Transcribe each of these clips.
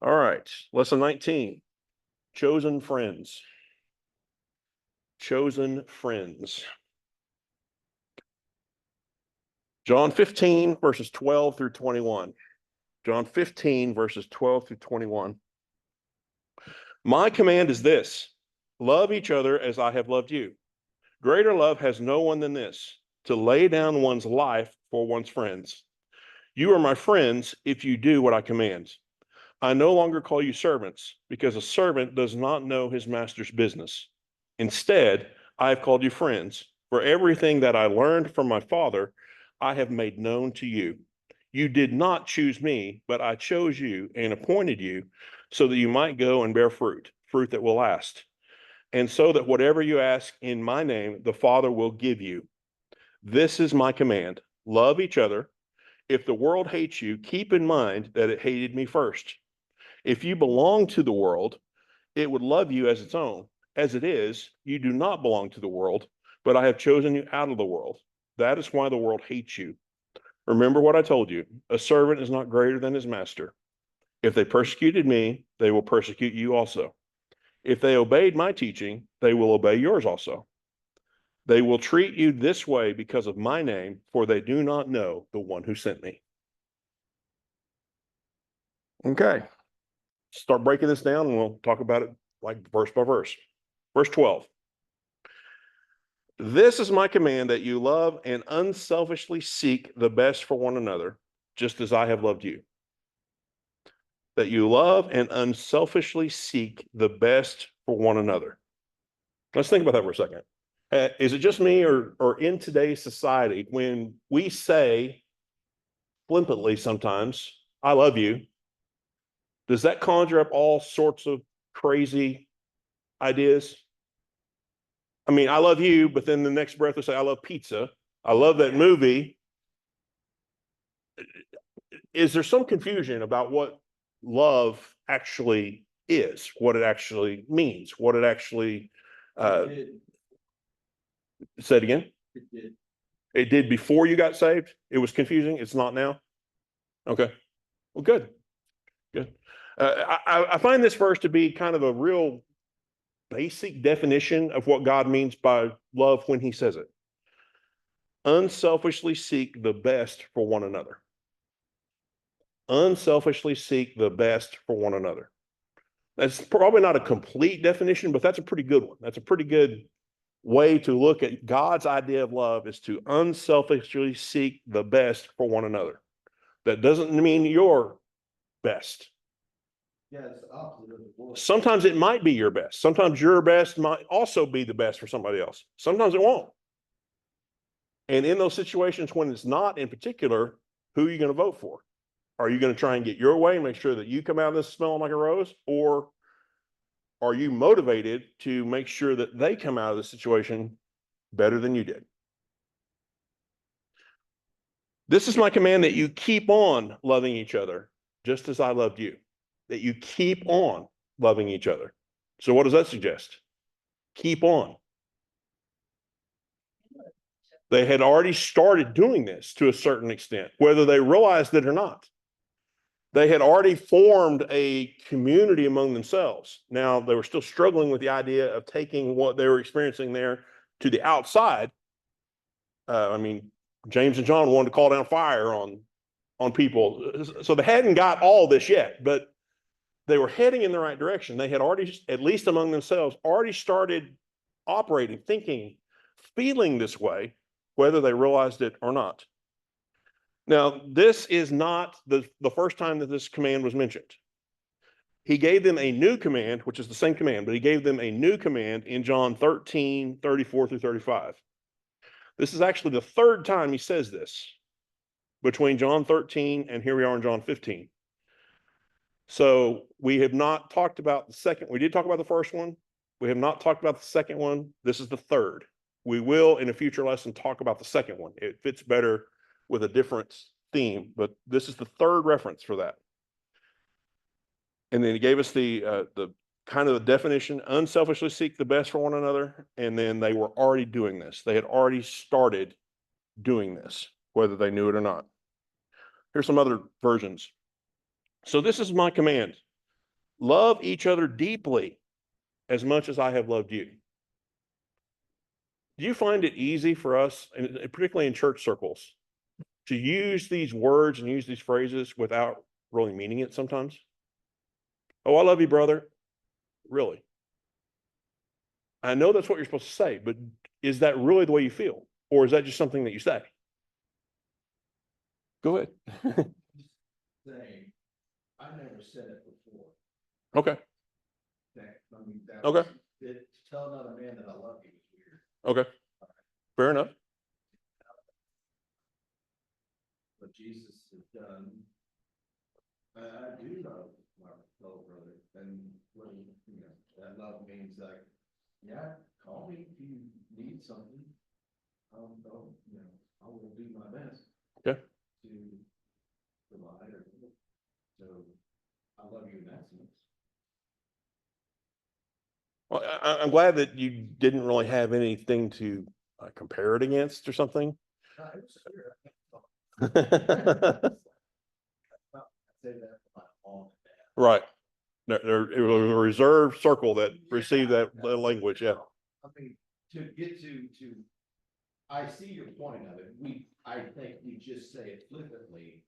All right, lesson 19, chosen friends. Chosen friends. John 15, verses 12 through 21. John 15, verses 12 through 21. My command is this: love each other as I have loved you. Greater love has no one than this, to lay down one's life for one's friends. You are my friends if you do what I command. I no longer call you servants, because a servant does not know his master's business. Instead, I have called you friends, for everything that I learned from my Father, I have made known to you. You did not choose me, but I chose you and appointed you so that you might go and bear fruit, fruit that will last. And so that whatever you ask in my name, the Father will give you. This is my command: love each other. If the world hates you, keep in mind that it hated me first. If you belong to the world, it would love you as its own. As it is, you do not belong to the world, but I have chosen you out of the world. That is why the world hates you. Remember what I told you: a servant is not greater than his master. If they persecuted me, they will persecute you also. If they obeyed my teaching, they will obey yours also. They will treat you this way because of my name, for they do not know the one who sent me. Okay, start breaking this down and we'll talk about it like verse by verse. Verse 12. This is my command, that you love and unselfishly seek the best for one another, just as I have loved you. That you love and unselfishly seek the best for one another. Let's think about that for a second. Is it just me, or in today's society, when we say flippantly sometimes, I love you, does that conjure up all sorts of crazy ideas? I mean, I love you, but then the next breath we say, I love pizza. I love that movie. Is there some confusion about what love actually is, what it actually means, what it actually say it again? It did. It did before you got saved? It was confusing. It's not now? Okay. Well, good. Good. I find this verse to be kind of a real basic definition of what God means by love when he says it. Unselfishly seek the best for one another. Unselfishly seek the best for one another. That's probably not a complete definition, but that's a pretty good one. That's a pretty good way to look at God's idea of love, is to unselfishly seek the best for one another. That doesn't mean your best. Yeah, it's the opposite of the world. Sometimes it might be your best. Sometimes your best might also be the best for somebody else. Sometimes it won't. And in those situations when it's not in particular, who are you going to vote for? Are you going to try and get your way and make sure that you come out of this smelling like a rose? Or are you motivated to make sure that they come out of the situation better than you did? This is my command, that you keep on loving each other just as I loved you. That you keep on loving each other. So what does that suggest? Keep on. They had already started doing this to a certain extent, whether they realized it or not. They had already formed a community among themselves. Now, they were still struggling with the idea of taking what they were experiencing there to the outside. I mean, James and John wanted to call down fire on people. So they hadn't got all this yet, but they were heading in the right direction. They had already, at least among themselves, already started operating, thinking, feeling this way, whether they realized it or not. Now, this is not the first time that this command was mentioned. He gave them a new command, which is the same command, but he gave them a new command in John 13, 34 through 35. This is actually the third time he says this between John 13 and here we are in John 15. So we have not talked about the second. We did talk about the first one. We have not talked about the second one. This is the third. We will, in a future lesson, talk about the second one. It fits better with a different theme, but this is the third reference for that. And then he gave us the kind of the definition: unselfishly seek the best for one another. And then they were already doing this. They had already started doing this, whether they knew it or not. Here's some other versions. So this is my command: love each other deeply as much as I have loved you. Do you find it easy for us, and particularly in church circles, to use these words and use these phrases without really meaning it sometimes? Oh, I love you, brother. Really? I know that's what you're supposed to say, but is that really the way you feel? Or is that just something that you say? Go ahead. Saying, I never said it before. Okay. That Okay. to tell another man that I love you is weird. Okay. Fair enough. What Jesus has done. I do love my fellow brother, and what, that love means like, yeah, call me if you need something. I will do my best. Okay. To provide or, so I love you in that sense. Well, I'm glad that you didn't really have anything to compare it against or something. It was weird. I say that for my mom and dad. Right. It was a reserved circle that received that language. Yeah. I mean, to get to, I see your point of it. I think we just say it flippantly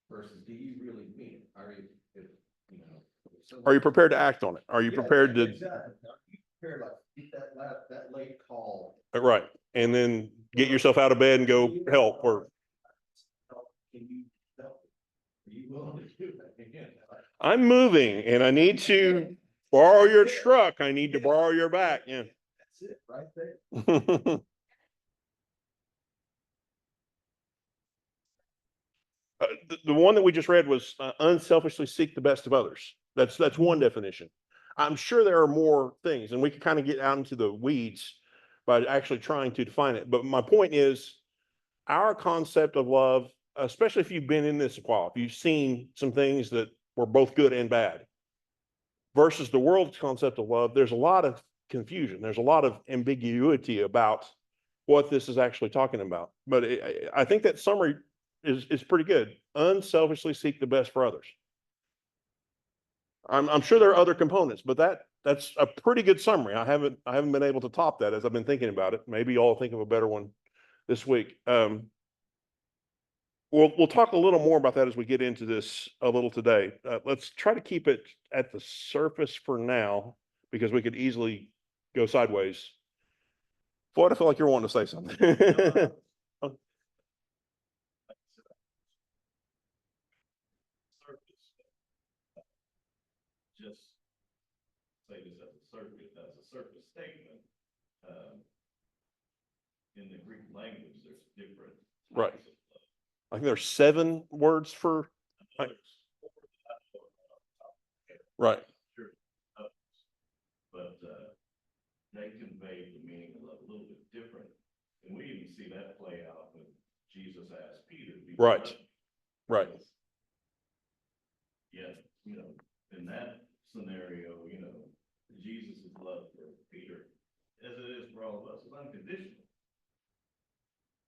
versus do you really mean it? Are you, if Are you prepared to act on it? Are you prepared to? Exactly. Are you prepared, like, get that late call? Right. And then get yourself out of bed and go help or. Can you help? Are you willing to do that again? I'm moving and I need to borrow your truck. I need to borrow your back. Yeah. That's it right there. The one that we just read was unselfishly seek the best of others. That's one definition. I'm sure there are more things, and we can kind of get out into the weeds by actually trying to define it. But my point is, our concept of love, especially if you've been in this a while, if you've seen some things that were both good and bad, versus the world's concept of love, there's a lot of confusion. There's a lot of ambiguity about what this is actually talking about. But I think that summary is pretty good. Unselfishly seek the best for others. I'm sure there are other components, but that's a pretty good summary. I haven't been able to top that as I've been thinking about it. Maybe I'll think of a better one this week. We'll talk a little more about that as we get into this a little today. Let's try to keep it at the surface for now, because we could easily go sideways. Floyd, I feel like you're wanting to say something. Just say this as a surface statement. In the Greek language, there's different Right. types of love. I think there's 7 words for. Right. Sure. But they convey the meaning of love a little bit different. And we even see that play out when Jesus asked Peter. Right. Right. Yeah, in that scenario, Jesus' love for Peter, as it is for all of us, is unconditional.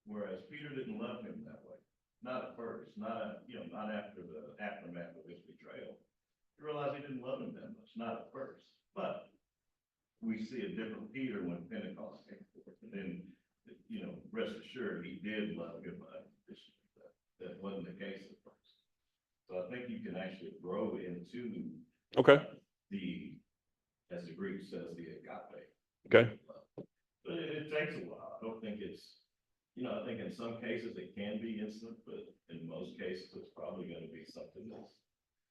Whereas Peter didn't love him that way. Not at first, not after the aftermath of his betrayal. You realize he didn't love him that much, not at first. But we see a different Peter when Pentecost came forth. And then, rest assured, he did love him unconditionally. That wasn't the case at first. So I think you can actually grow into Okay. As the Greek says, the agape. Okay. But it takes a while. I don't think it's, I think in some cases it can be instant, but in most cases it's probably going to be something that's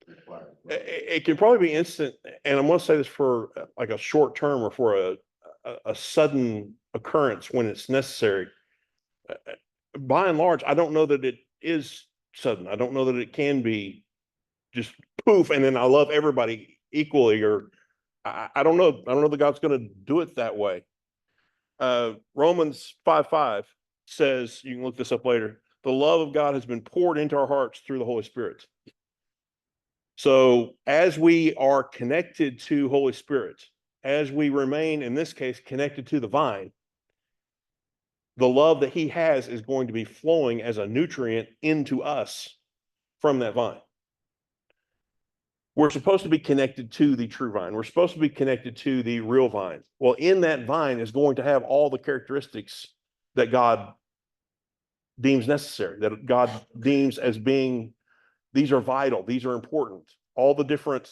required. It can probably be instant, and I'm going to say this for like a short term or for a sudden occurrence when it's necessary. By and large, I don't know that it is sudden. I don't know that it can be just poof, and then I love everybody equally, or I don't know. I don't know that God's going to do it that way. Romans 5:5 says, you can look this up later, the love of God has been poured into our hearts through the Holy Spirit. So as we are connected to Holy Spirit, as we remain, in this case, connected to the vine, the love that he has is going to be flowing as a nutrient into us from that vine. We're supposed to be connected to the true vine. We're supposed to be connected to the real vine. Well, in that vine is going to have all the characteristics that God deems necessary, that God deems as being, these are vital, these are important. All the different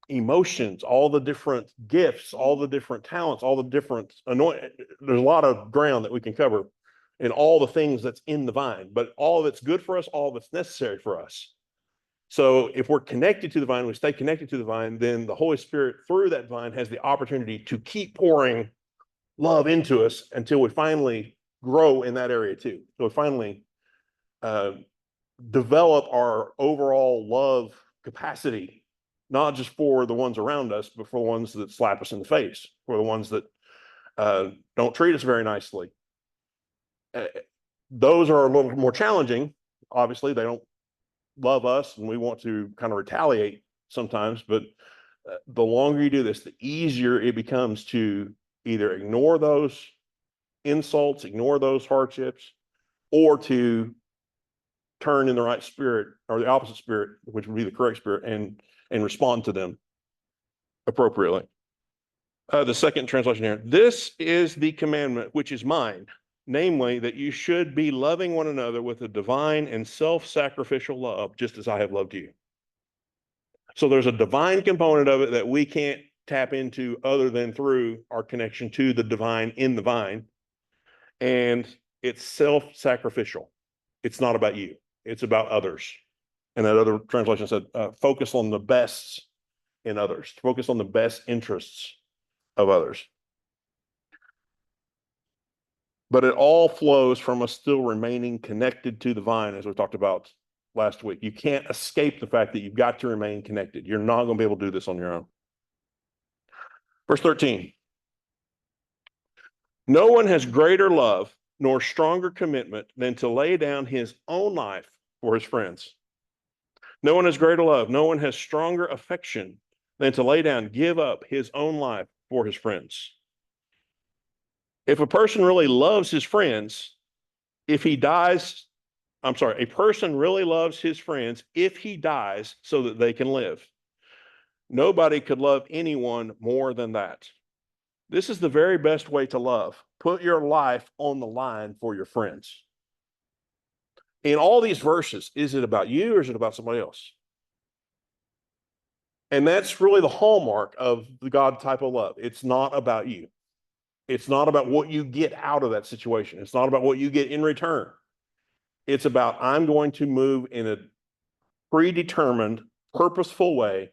emotions, all the different gifts, all the different talents, all the different there's a lot of ground that we can cover in all the things that's in the vine, but all of it's good for us, all of it's necessary for us. So if we're connected to the vine, we stay connected to the vine, then the Holy Spirit through that vine has the opportunity to keep pouring love into us until we finally grow in that area too. So we finally develop our overall love capacity, not just for the ones around us, but for the ones that slap us in the face, for the ones that don't treat us very nicely. Those are a little more challenging. Obviously, they don't love us and we want to kind of retaliate sometimes, but the longer you do this, the easier it becomes to either ignore those insults, ignore those hardships, or to turn in the right spirit or the opposite spirit, which would be the correct spirit, and respond to them appropriately. The second translation here, this is the commandment which is mine, namely that you should be loving one another with a divine and self-sacrificial love, just as I have loved you. So there's a divine component of it that we can't tap into other than through our connection to the divine in the vine. And it's self-sacrificial. It's not about you. It's about others. And that other translation said, focus on the best in others. Focus on the best interests of others. But it all flows from us still remaining connected to the vine, as we talked about last week. You can't escape the fact that you've got to remain connected. You're not going to be able to do this on your own. Verse 13. No one has greater love nor stronger commitment than to lay down his own life for his friends. No one has greater love. No one has stronger affection than to lay down, give up his own life for his friends. If a person really loves his friends, if he dies, a person really loves his friends if he dies so that they can live. Nobody could love anyone more than that. This is the very best way to love. Put your life on the line for your friends. In all these verses, is it about you or is it about somebody else? And that's really the hallmark of the God type of love. It's not about you. It's not about what you get out of that situation. It's not about what you get in return. It's about, I'm going to move in a predetermined, purposeful way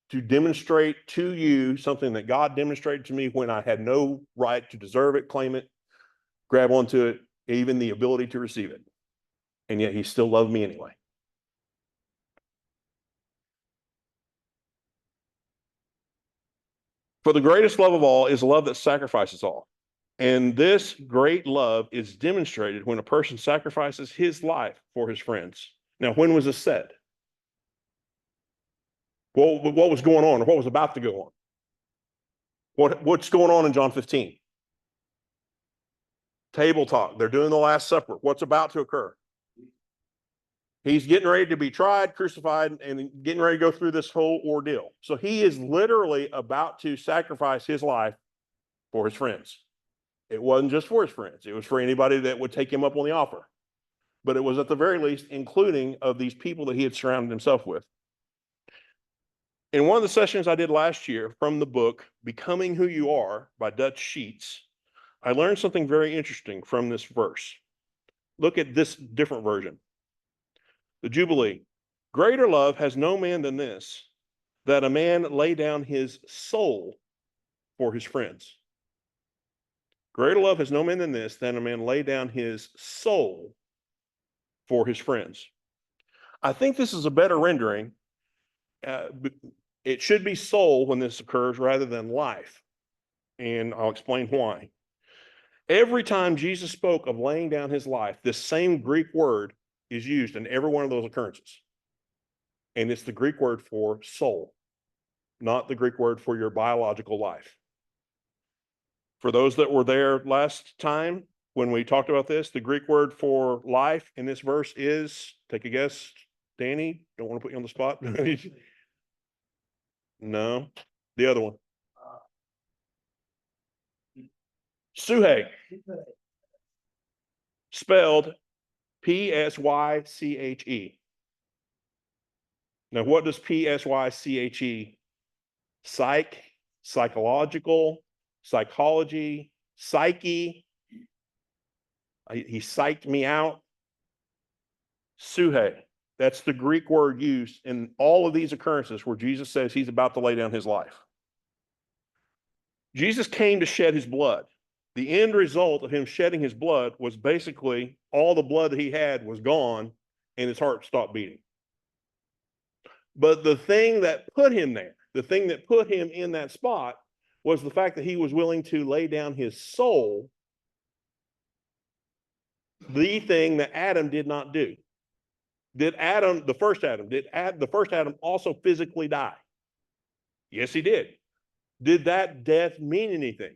to demonstrate to you something that God demonstrated to me when I had no right to deserve it, claim it, grab onto it, even the ability to receive it. And yet he still loved me anyway. For the greatest love of all is love that sacrifices all. And this great love is demonstrated when a person sacrifices his life for his friends. Now, when was this said? Well, what was going on or what was about to go on? What's going on in John 15? Table talk. They're doing the Last Supper. What's about to occur? He's getting ready to be tried, crucified, and getting ready to go through this whole ordeal. So he is literally about to sacrifice his life for his friends. It wasn't just for his friends. It was for anybody that would take him up on the offer. But it was at the very least including of these people that he had surrounded himself with. In one of the sessions I did last year from the book, Becoming Who You Are by Dutch Sheets, I learned something very interesting from this verse. Look at this different version. The Jubilee. Greater love has no man than this, that a man lay down his soul for his friends. Greater love has no man than this, than a man lay down his soul for his friends. I think this is a better rendering. It should be soul when this occurs rather than life. And I'll explain why. Every time Jesus spoke of laying down his life, this same Greek word is used in every one of those occurrences. And it's the Greek word for soul, not the Greek word for your biological life. For those that were there last time when we talked about this, the Greek word for life in this verse is, take a guess, Danny, don't want to put you on the spot. No, the other one. Suhe, spelled Psyche. Now, what does Psyche? Psychological, psychology, psyche. He psyched me out. Suhe. That's the Greek word used in all of these occurrences where Jesus says he's about to lay down his life. Jesus came to shed his blood. The end result of him shedding his blood was basically all the blood that he had was gone and his heart stopped beating. But the thing that put him there, the thing that put him in that spot was the fact that he was willing to lay down his soul, the thing that Adam did not do. Did the first Adam also physically die? Yes, he did. Did that death mean anything?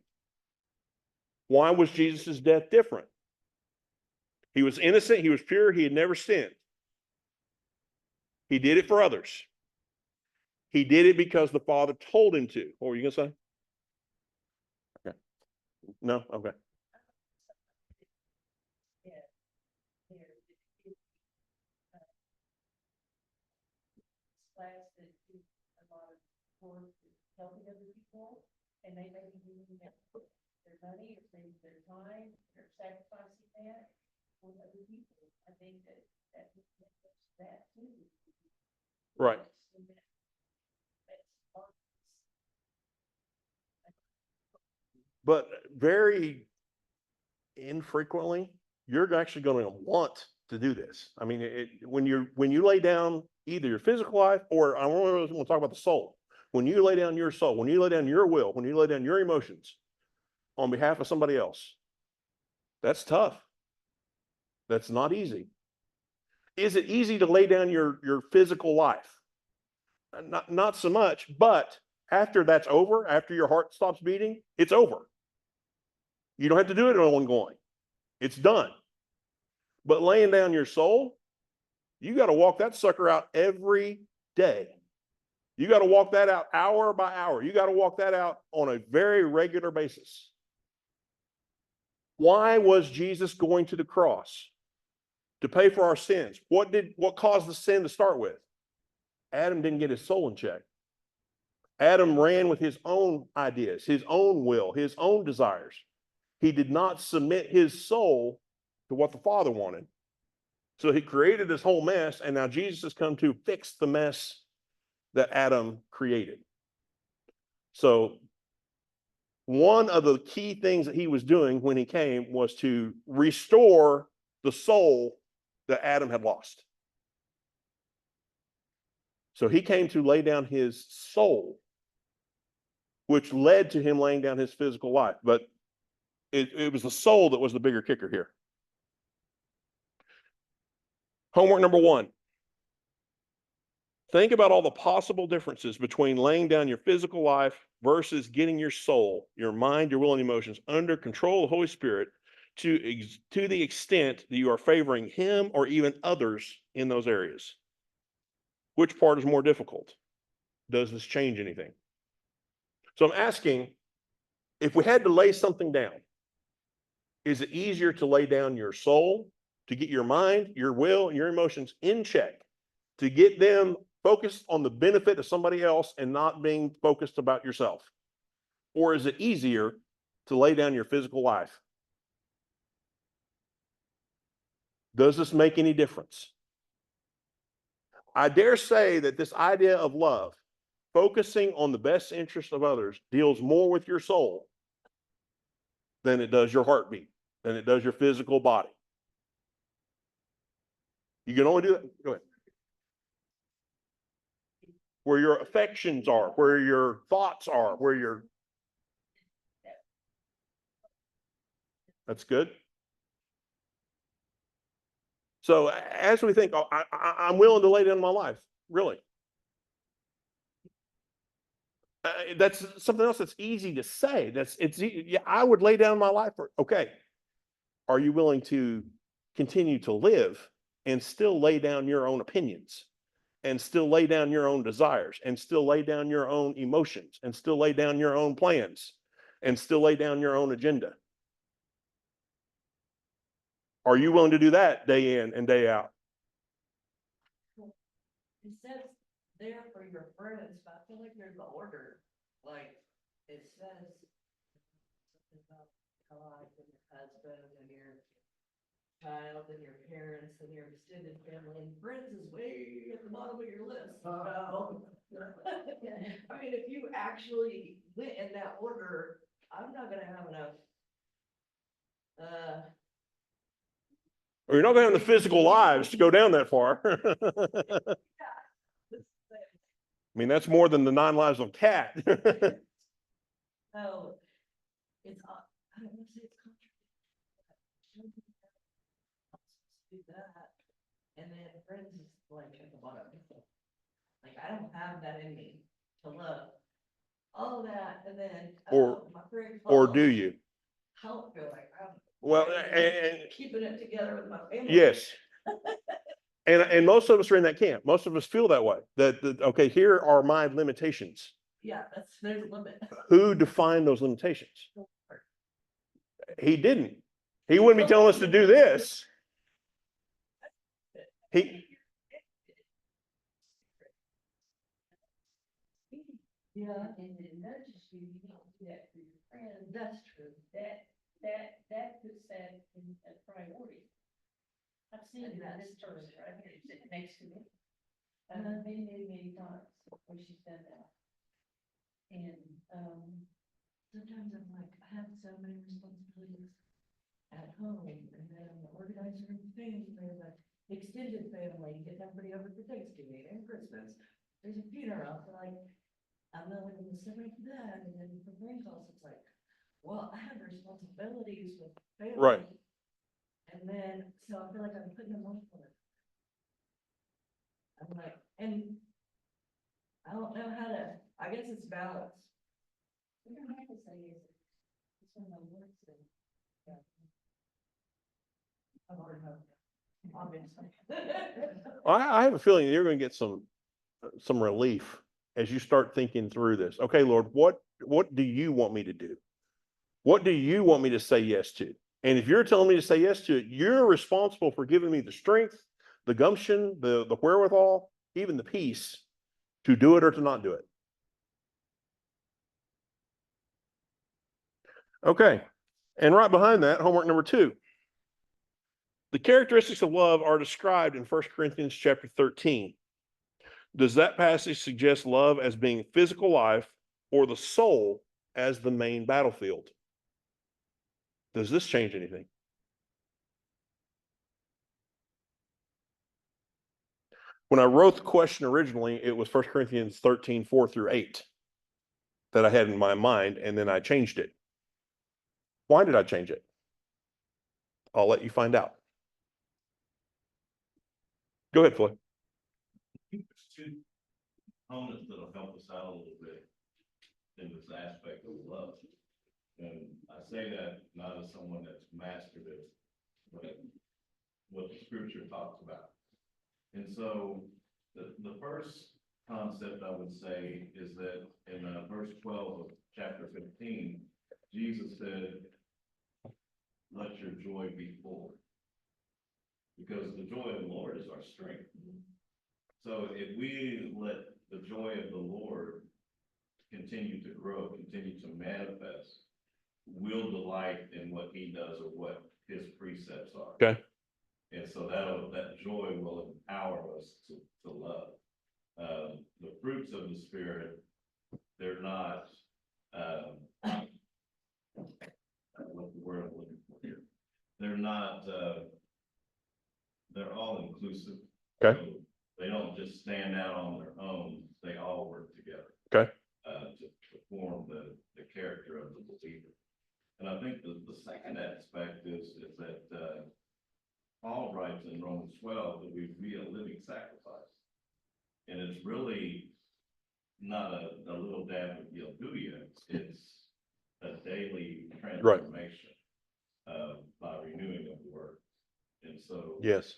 Why was Jesus' death different? He was innocent, he was pure, he had never sinned. He did it for others. He did it because the Father told him to. What were you going to say? Okay. No? Okay. Class that do a lot of work helping other people, and they may be using their money, or maybe their time, or sacrificing that for other people. I think that too. Right. But very infrequently, you're actually going to want to do this. I mean, when you lay down either your physical life, or I want to talk about the soul. When you lay down your soul, when you lay down your will, when you lay down your emotions on behalf of somebody else, that's tough. That's not easy. Is it easy to lay down your physical life? Not so much, but after that's over, after your heart stops beating, it's over. You don't have to do it ongoing. It's done. But laying down your soul, you got to walk that sucker out every day. You got to walk that out hour by hour. You got to walk that out on a very regular basis. Why was Jesus going to the cross? To pay for our sins. What caused the sin to start with? Adam didn't get his soul in check. Adam ran with his own ideas, his own will, his own desires. He did not submit his soul to what the Father wanted. So he created this whole mess, and now Jesus has come to fix the mess that Adam created. So one of the key things that he was doing when he came was to restore the soul that Adam had lost. So he came to lay down his soul, which led to him laying down his physical life. But it was the soul that was the bigger kicker here. Homework number 1. Think about all the possible differences between laying down your physical life versus getting your soul, your mind, your will, and emotions under control of the Holy Spirit to the extent that you are favoring him or even others in those areas. Which part is more difficult? Does this change anything? So I'm asking, if we had to lay something down, is it easier to lay down your soul, to get your mind, your will, and your emotions in check, to get them focused on the benefit of somebody else and not being focused about yourself? Or is it easier to lay down your physical life? Does this make any difference? I dare say that this idea of love, focusing on the best interest of others, deals more with your soul than it does your heartbeat, than it does your physical body. You can only do that. Go ahead. Where your affections are, where your thoughts are, where your... That's good. So as we think, oh, I'm willing to lay down my life, really. That's something else that's easy to say. Yeah, I would lay down my life for, okay. Are you willing to continue to live and still lay down your own opinions? and still lay down your own desires and still lay down your own emotions and still lay down your own plans and still lay down your own agenda? Are you willing to do that day in and day out? It says there for your friends, but I feel like there's an order, like, it says something about God and your husband and your child and your parents and your extended family, and friends is way at the bottom of your list, so. I mean, if you actually went in that order, I'm not gonna have enough. Or you're not going to have the physical lives to go down that far. I mean, that's more than the 9 lives of Cat. So, it's, I don't wanna say it's contradictory. Do that, and then friends is like at the bottom. Like, I don't have that in me to love all that, and then. Or- my very Or close. do you? I don't feel like I'm. Well, really and keeping it together with my family. yes. And most of us are in that camp. Most of us feel that way, that, okay, here are my limitations. Yeah, there's a limit. Who defined those limitations? He didn't. He wouldn't be telling us to do this. Yeah, And it nudges you, you don't do that for your friends. that's true. That puts that in a priority. I've seen And that that's this person true. right here sitting next to me. Many times when she's done that. And, Sometimes I'm like, I have so many responsibilities at home, and then I'm the organizer of the family, there's a extended family, getting everybody over for Thanksgiving and Christmas. There's a funeral, so like, I'm not even considering that, and then for phone calls, it's like, well, I have responsibilities with family. Right. And then, so I feel like I'm putting them off for it. I'm like, and I don't know how to, I guess it's balance. we don't have to say yes. It's one of the words that. I've already heard that, obviously. I have a feeling you're going to get some relief as you start thinking through this. Okay, Lord, what do you want me to do? What do you want me to say yes to? And if you're telling me to say yes to it, you're responsible for giving me the strength, the gumption, the wherewithal, even the peace to do it or to not do it. Okay. And right behind that, homework number 2. The characteristics of love are described in 1 Corinthians chapter 13. Does that passage suggest love as being physical life or the soul as the main battlefield? Does this change anything? When I wrote the question originally, it was 1 Corinthians 13, 4-8 that I had in my mind, and then I changed it. Why did I change it? I'll let you find out. Go ahead, Floyd. There's 2 components that'll help us out a little bit in this aspect of love. And I say that not as someone that's mastered it, but what the scripture talks about. And so the first concept I would say is that in verse 12 of chapter 15, Jesus said, let your joy be full. Because the joy of the Lord is our strength. So if we let the joy of the Lord continue to grow, continue to manifest, we'll delight in what he does or what his precepts are. Okay. And so that joy will empower us to love. The fruits of the Spirit, they're not, what the word I'm looking for here. They're not, they're all inclusive. Okay. So they don't just stand out on their own, they all work together. Okay. To form the character of the believer. And I think the second aspect is that, Paul writes in Romans 12 that we be a living sacrifice. And it's really not a little dab of Gilguya, it's a daily transformation by renewing of the word. And so Yes.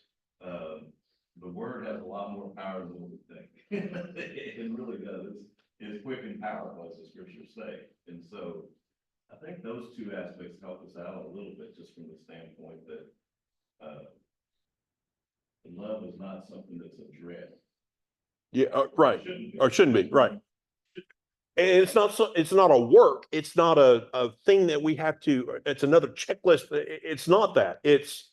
the word has a lot more power than we think. It really does. It's quick and powerful, as the scriptures say. And so I think those two aspects help us out a little bit, just from the standpoint that, love is not something that's a dread. Yeah, right. Shouldn't be. Or shouldn't be, right. And it's not it's not a work. It's not a thing that we have to, it's another checklist. It's not that. It's,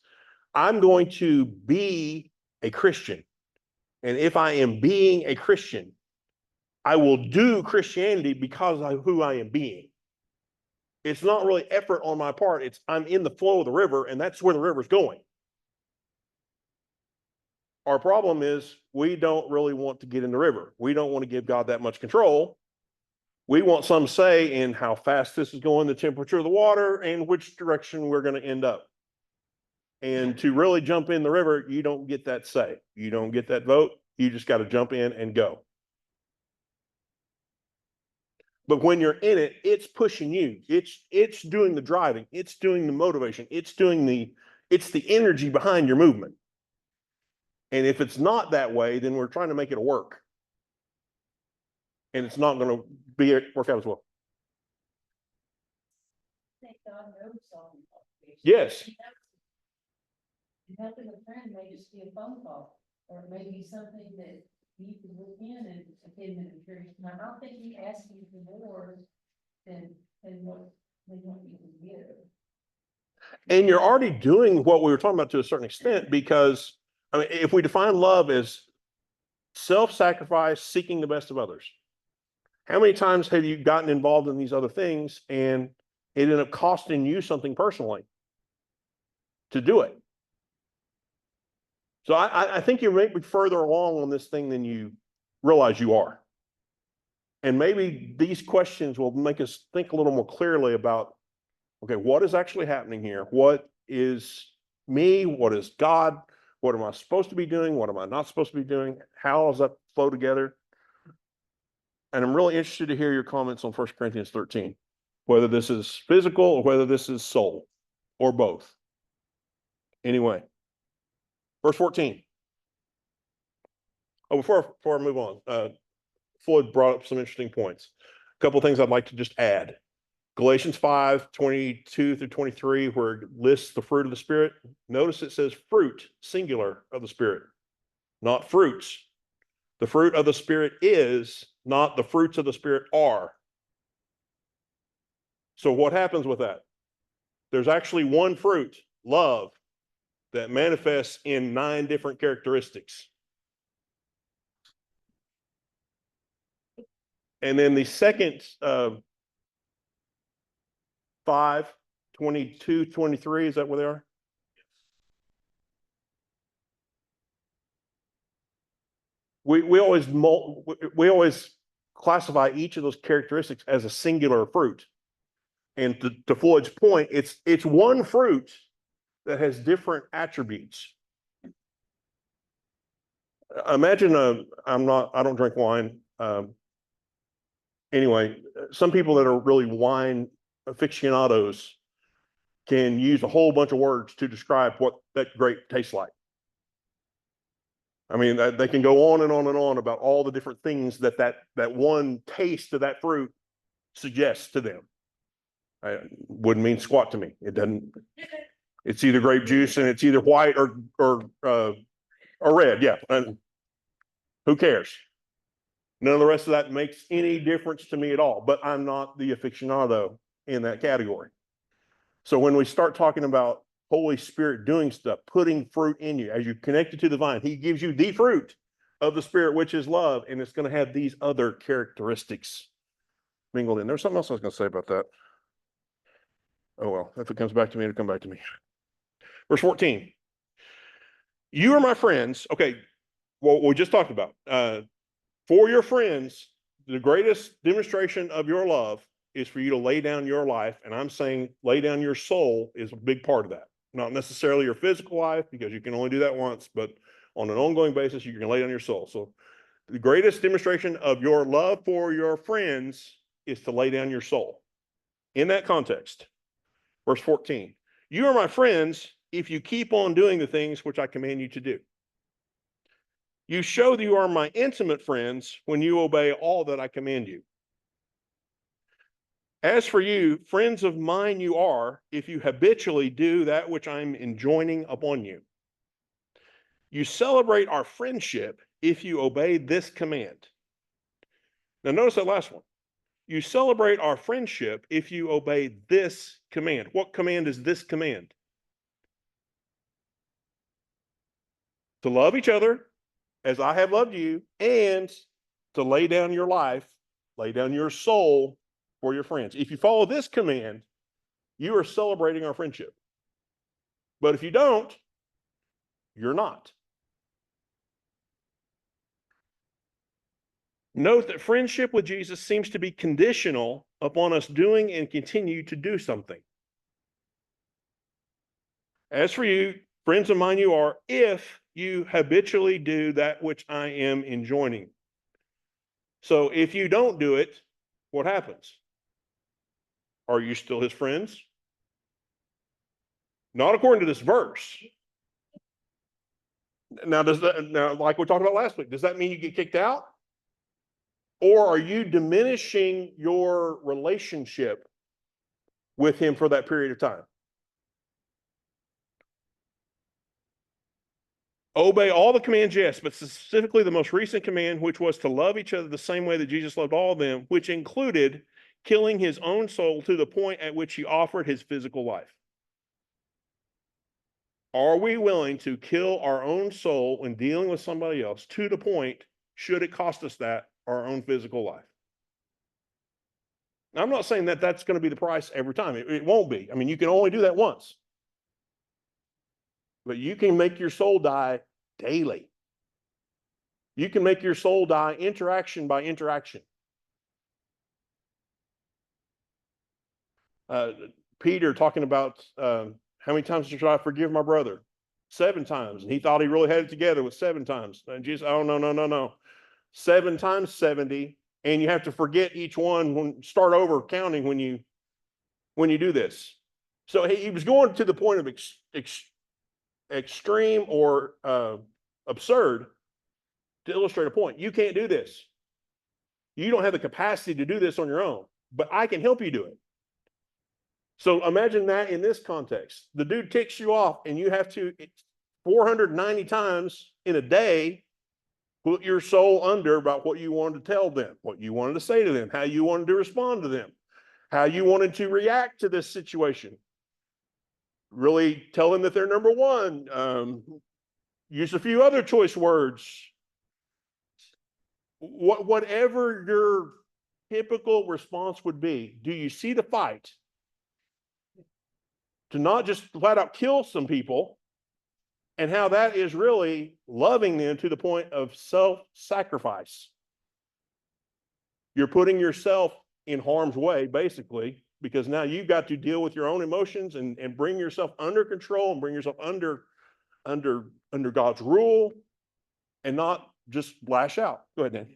I'm going to be a Christian. And if I am being a Christian, I will do Christianity because of who I am being. It's not really effort on my part. It's, I'm in the flow of the river, and that's where the river's going. Our problem is we don't really want to get in the river. We don't want to give God that much control. We want some say in how fast this is going, the temperature of the water, and which direction we're going to end up. And to really jump in the river, you don't get that say. You don't get that vote. You just got to jump in and go. But when you're in it, it's pushing you. It's doing the driving. It's doing the motivation. It's the energy behind your movement. And if it's not that way, then we're trying to make it work. And it's not going to work out as well. Thank God knows all these qualifications. Yes. And helping a friend may just be a phone call, or it may be something that you can look in and attend in a period of time. I don't think he asks you for more than what you can give. And you're already doing what we were talking about to a certain extent, because I mean, if we define love as self-sacrifice, seeking the best of others, how many times have you gotten involved in these other things and it ended up costing you something personally to do it? So I think you may be further along on this thing than you realize you are. And maybe these questions will make us think a little more clearly about, okay, what is actually happening here? What is me? What is God? What am I supposed to be doing? What am I not supposed to be doing? How does that flow together? And I'm really interested to hear your comments on 1 Corinthians 13, whether this is physical or whether this is soul or both. Anyway, verse 14. Oh, before I move on, Floyd brought up some interesting points. A couple of things I'd like to just add. Galatians 5:22-23, where it lists the fruit of the Spirit. Notice it says fruit, singular, of the Spirit, not fruits. The fruit of the Spirit is, not the fruits of the Spirit are. So what happens with that? There's actually one fruit, love, that manifests in 9 different characteristics. And then the second 5:22-23, is that where they are? We always classify each of those characteristics as a singular fruit. And to Floyd's point, it's one fruit that has different attributes. Imagine I don't drink wine. Anyway, some people that are really wine aficionados can use a whole bunch of words to describe what that grape tastes like. I mean, they can go on and on and on about all the different things that one taste of that fruit suggests to them. Wouldn't mean squat to me. It doesn't. It's either grape juice and it's either white or red. Yeah. And who cares? None of the rest of that makes any difference to me at all, but I'm not the aficionado in that category. So when we start talking about Holy Spirit doing stuff, putting fruit in you, as you connect it to the vine, he gives you the fruit of the Spirit, which is love, and it's going to have these other characteristics mingled in. There's something else I was going to say about that. Oh, well, if it comes back to me, it'll come back to me. Verse 14. You are my friends. Okay, well, we just talked about. For your friends, the greatest demonstration of your love is for you to lay down your life. And I'm saying lay down your soul is a big part of that. Not necessarily your physical life, because you can only do that once, but on an ongoing basis, you can lay down your soul. So the greatest demonstration of your love for your friends is to lay down your soul. In that context, verse 14, you are my friends if you keep on doing the things which I command you to do. You show that you are my intimate friends when you obey all that I command you. As for you, friends of mine you are, if you habitually do that which I'm enjoining upon you. You celebrate our friendship if you obey this command. Now, notice that last one. You celebrate our friendship if you obey this command. What command is this command? To love each other as I have loved you, and to lay down your life, lay down your soul for your friends. If you follow this command, you are celebrating our friendship. But if you don't, you're not. Note that friendship with Jesus seems to be conditional upon us doing and continue to do something. As for you, friends of mine you are, if you habitually do that which I am enjoining. So if you don't do it, what happens? Are you still his friends? Not according to this verse. Now, like we talked about last week, does that mean you get kicked out? Or are you diminishing your relationship with him for that period of time? Obey all the commands, yes, but specifically the most recent command, which was to love each other the same way that Jesus loved all of them, which included killing his own soul to the point at which he offered his physical life. Are we willing to kill our own soul when dealing with somebody else to the point, should it cost us that, our own physical life? Now, I'm not saying that that's going to be the price every time. It won't be. I mean, you can only do that once. But you can make your soul die daily. You can make your soul die interaction by interaction. Peter talking about how many times should I forgive my brother? 7 times. And he thought he really had it together with 7 times. And Jesus, oh, no. 7 times 70. And you have to forget each one, start over counting when you do this. So he was going to the point of extreme or absurd to illustrate a point. You can't do this. You don't have the capacity to do this on your own, but I can help you do it. So imagine that in this context. The dude ticks you off and you have to 490 times in a day put your soul under about what you wanted to tell them, what you wanted to say to them, how you wanted to respond to them, how you wanted to react to this situation. Really tell them that they're number one. Use a few other choice words. Whatever your typical response would be, do you see the fight? To not just flat out kill some people, and how that is really loving them to the point of self-sacrifice. You're putting yourself in harm's way, basically, because now you've got to deal with your own emotions and bring yourself under control and bring yourself under God's rule and not just lash out. Go ahead, Dan.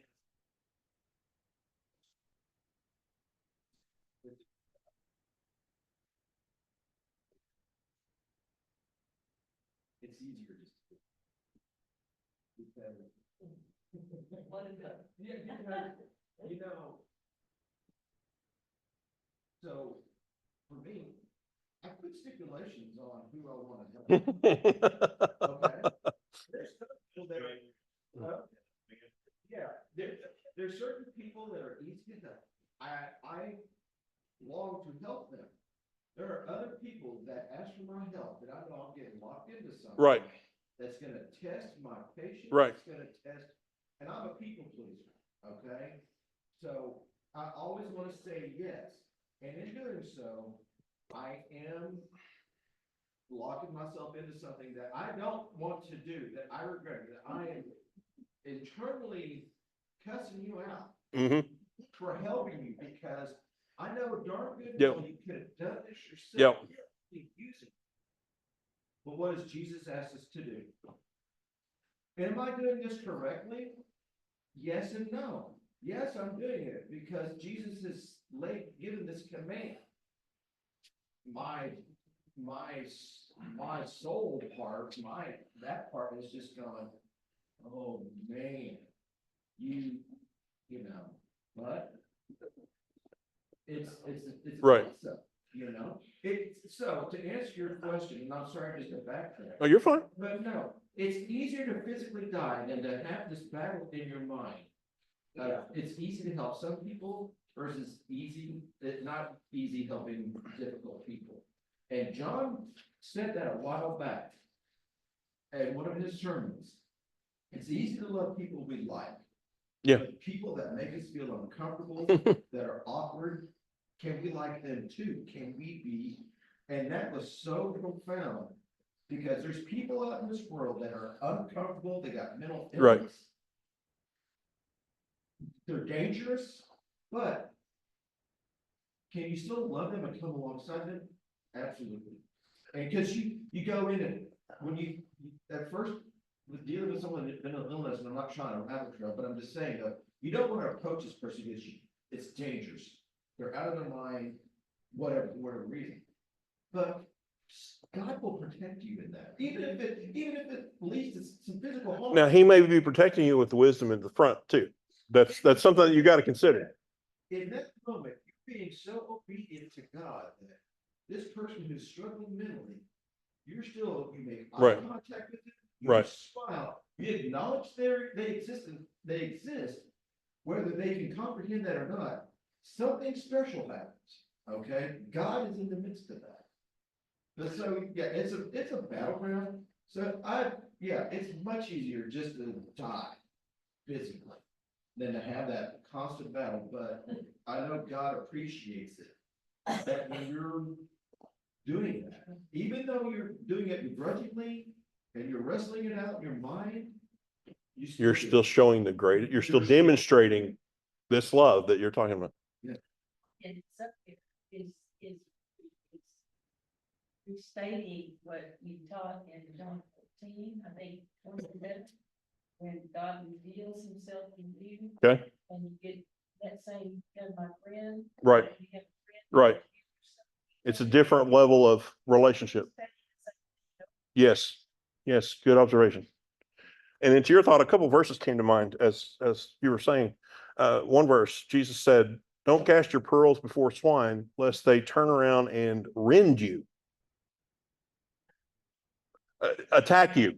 It's easier just to. Because, Let it go. yeah, because, you know. So, for me, I put stipulations on who I want to help. Okay? There's some people that are, there's certain people that are easy to help. I long to help them. There are other people that ask for my help that I know I'm getting locked into something. Right. That's gonna test my patience. Right. It's gonna test, and I'm a people pleaser, okay? So I always wanna say yes, and in doing so, I am locking myself into something that I don't want to do, that I regret, that I am internally cussing you out Mm-hmm. for helping you, because I know darn good Yep. well you could have done this Yep. yourself. You're using it. But what does Jesus ask us to do? Am I doing this correctly? Yes and no. Yes, I'm doing it because Jesus has given this command. My soul part, that part is just going, oh, man, you know, but it's Right. awesome, you know? So to answer your question, and I'm sorry to go back to that. Oh, you're fine. But no, it's easier to physically die than to have this battle in your mind. It's easy to help some people versus not easy helping difficult people. And John said that a while back. In one of his sermons. It's easy to love people we like. Yeah. But people that make us feel uncomfortable, that are awkward, can we like them too? Can we be? And that was so profound. Because there's people out in this world that are uncomfortable, they got mental Right. illness. They're dangerous, but can you still love them and come alongside them? Absolutely. And because you go in and when you at first with dealing with someone with mental illness, and I'm not trying to rabbit trail, but I'm just saying that you don't want to approach this person because it's dangerous. They're out of their mind, whatever, for whatever reason. But God will protect you in that, even if it leads to some physical harm. Now, he may be protecting you with the wisdom in the front too. That's something that you got to consider. In that moment, you're being so obedient to God that this person who's struggling mentally, you make eye Right. contact with them, you Right. smile, you acknowledge they exist, whether they can comprehend that or not, something special happens, okay? God is in the midst of that. But so, yeah, it's a battleground, so it's much easier just to die physically than to have that constant battle, but I know God appreciates it. That when you're doing that, even though you're doing it begrudgingly and you're wrestling it out in your mind, You're still showing you're still demonstrating this love that you're talking about. And it's up here is restating what you taught in John 14, I think, when God reveals himself in you. Okay. And you get that same, my friend. Right. You have a friend. Right. It's a different level of relationship. Yes. Yes. Good observation. And then to your thought, a couple of verses came to mind as you were saying. One verse, Jesus said, "Don't cast your pearls before swine, lest they turn around and rend you, attack you."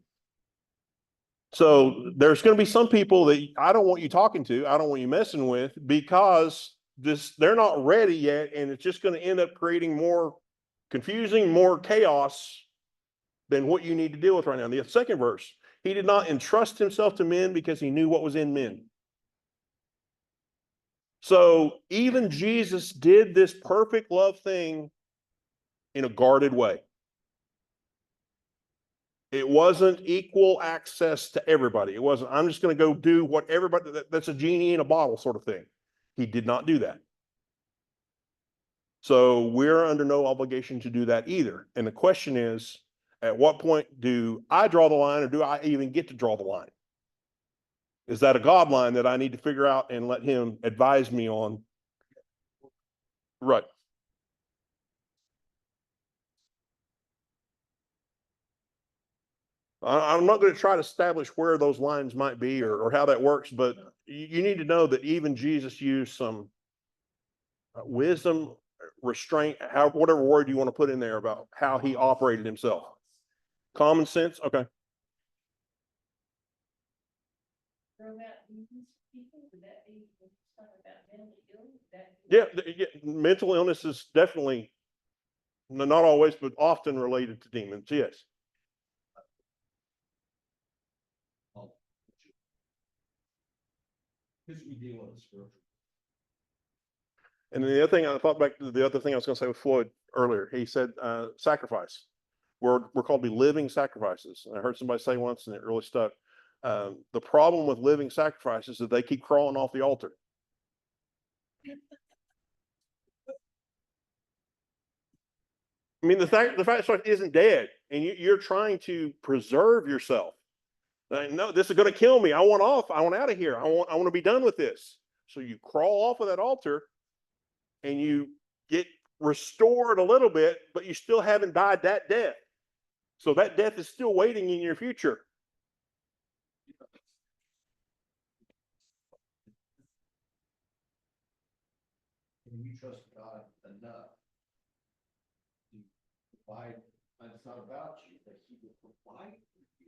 So there's going to be some people that I don't want you talking to, I don't want you messing with, because they're not ready yet, and it's just going to end up creating more confusing, more chaos than what you need to deal with right now. The second verse, he did not entrust himself to men because he knew what was in men. So even Jesus did this perfect love thing in a guarded way. It wasn't equal access to everybody. It wasn't, I'm just going to go do what everybody, that's a genie in a bottle sort of thing. He did not do that. So we're under no obligation to do that either. And the question is, at what point do I draw the line, or do I even get to draw the line? Is that a God line that I need to figure out and let him advise me on? Right. I'm not going to try to establish where those lines might be or how that works, but you need to know that even Jesus used some wisdom, restraint, whatever word you want to put in there about how he operated himself. Common sense. Okay. Throw out demons for people, would that be talking about mental illness? Yeah, mental illness is definitely not always, but often related to demons. Yes. Because we deal with spiritual. And then the other thing I thought back to the other thing I was going to say with Floyd earlier, he said sacrifice. We're called to be living sacrifices. And I heard somebody say once, and it really stuck. The problem with living sacrifices is that they keep crawling off the altar. I mean, the fact isn't dead, and you're trying to preserve yourself. No, this is going to kill me. I want off. I want out of here. I want to be done with this. So you crawl off of that altar, and you get restored a little bit, but you still haven't died that death. So that death is still waiting in your future. Can you trust God enough to provide, and it's not about you, but he will provide for you.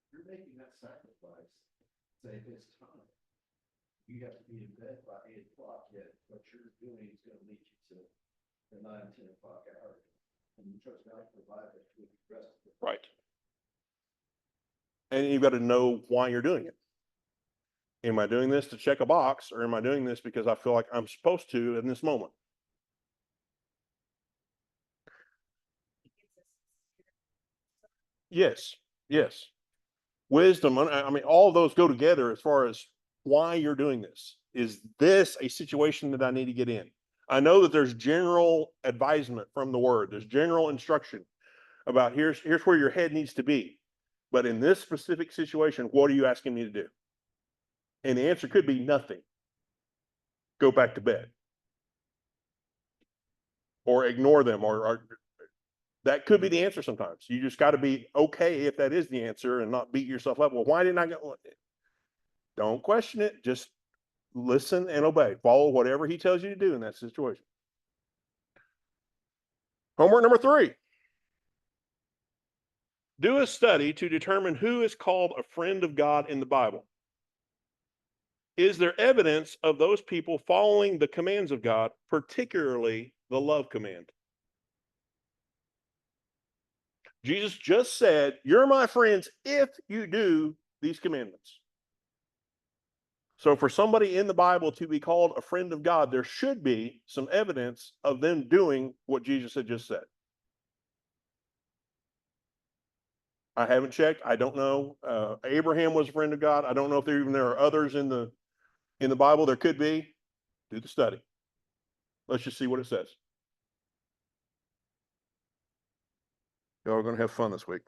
You're making that sacrifice, save his time. You have to be in bed by 8 o'clock, yet what you're doing is gonna lead you to the 9, 10 o'clock hour. And you trust God to provide that with the rest of it. Right. And you've got to know why you're doing it. Am I doing this to check a box, or am I doing this because I feel like I'm supposed to in this moment? Yes, yes. Wisdom, I mean, all of those go together as far as why you're doing this. Is this a situation that I need to get in? I know that there's general advisement from the word. There's general instruction about here's where your head needs to be. But in this specific situation, what are you asking me to do? And the answer could be nothing. Go back to bed. Or ignore them, or that could be the answer sometimes. You just got to be okay if that is the answer and not beat yourself up. Well, why didn't I go? Don't question it. Just listen and obey. Follow whatever he tells you to do in that situation. Homework number 3. Do a study to determine who is called a friend of God in the Bible. Is there evidence of those people following the commands of God, particularly the love command? Jesus just said, you're my friends if you do these commandments. So for somebody in the Bible to be called a friend of God, there should be some evidence of them doing what Jesus had just said. I haven't checked. I don't know. Abraham was a friend of God. I don't know if there are others in the Bible. There could be. Do the study. Let's just see what it says. Y'all are going to have fun this week.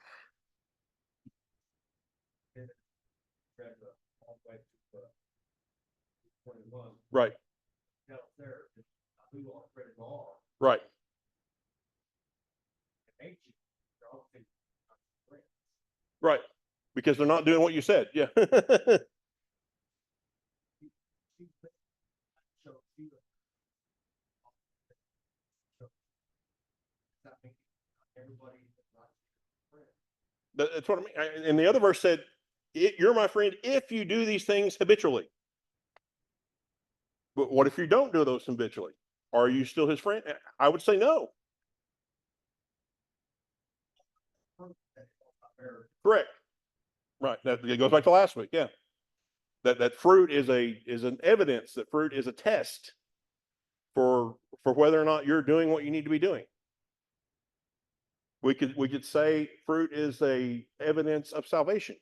Right. Right. Right. Because they're not doing what you said. Yeah. That's what I mean. And the other verse said, you're my friend if you do these things habitually. But what if you don't do those habitually? Are you still his friend? I would say no. Correct. Right. That goes back to last week. Yeah. That fruit is an evidence, that fruit is a test for whether or not you're doing what you need to be doing. We could say fruit is a evidence of salvation.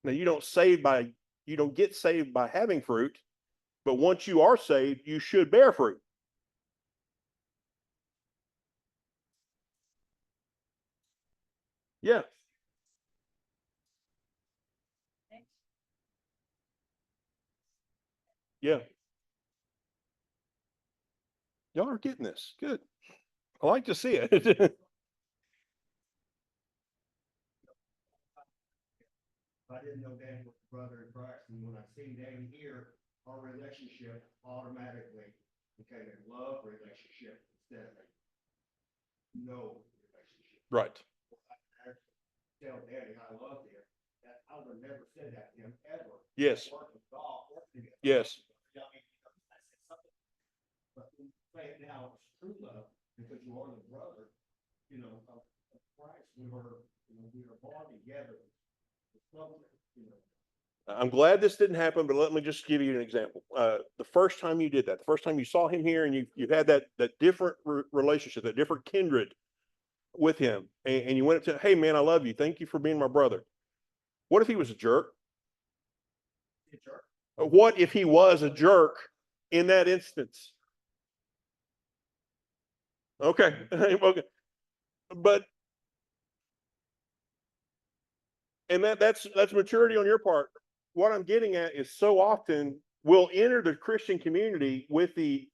Now you don't get saved by having fruit, but once you are saved, you should bear fruit. Yeah. Yeah. Y'all are getting this. Good. I like to see it. I didn't know Dan was a brother in Christ, and when I seen Dan here, our relationship automatically became a love relationship instead of a no relationship. Right. I tell Danny I love him, that I would have never said that to him ever. Yes. Working golf, working together. Yes. I mean, I said something, but when you say it now, it's true love, because you are the brother, of Christ. We were born together. I'm glad this didn't happen, but let me just give you an example. The first time you did that, the first time you saw him here and you had that different relationship, that different kindred with him, and you went up to, hey man, I love you. Thank you for being my brother. What if he was a jerk? What if he was a jerk in that instance? Okay. Okay. But and that's maturity on your part. What I'm getting at is so often we'll enter the Christian community with the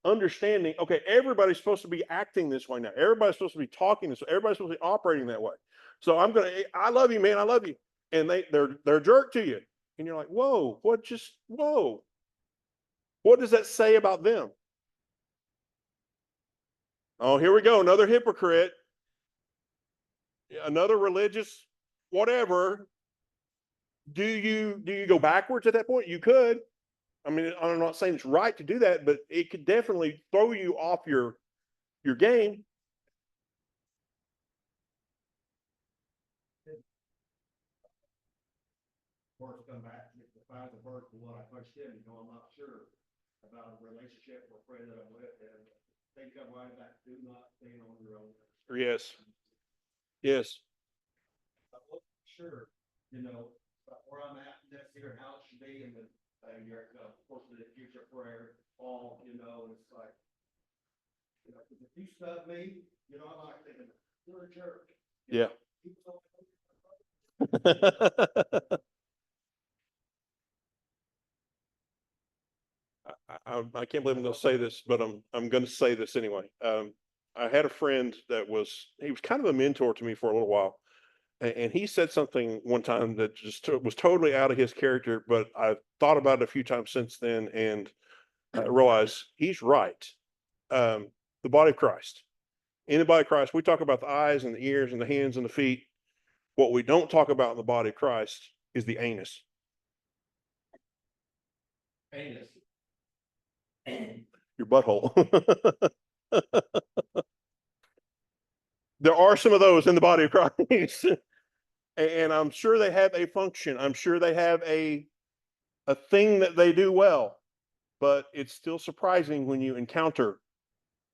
understanding, okay, everybody's supposed to be acting this way now. Everybody's supposed to be talking this way. Everybody's supposed to be operating that way. So I love you, man. I love you. And they're a jerk to you. And you're like, whoa, whoa. What does that say about them? Oh, here we go. Another hypocrite. Another religious whatever. Do you go backwards at that point? You could. I mean, I'm not saying it's right to do that, but it could definitely throw you off your game. Verse come back, to find the verse for what I punched in, I'm not sure about a relationship or friend that I'm with, and they come right back, do not stand on your own. Yes. Yes. I wasn't sure, about where I'm at, next year, and how it should be, and then, of course, the future prayer, all, and it's like, if you stub me, I'm like thinking, you're a jerk. Yeah. People don't- I can't believe I'm going to say this, but I'm going to say this anyway. I had a friend he was kind of a mentor to me for a little while. And he said something one time that just was totally out of his character, but I've thought about it a few times since then and realized he's right. The body of Christ. In the body of Christ, we talk about the eyes and the ears and the hands and the feet. What we don't talk about in the body of Christ is the anus. Anus. Your butthole. There are some of those in the body of Christ. And I'm sure they have a function. I'm sure they have a thing that they do well. But it's still surprising when you encounter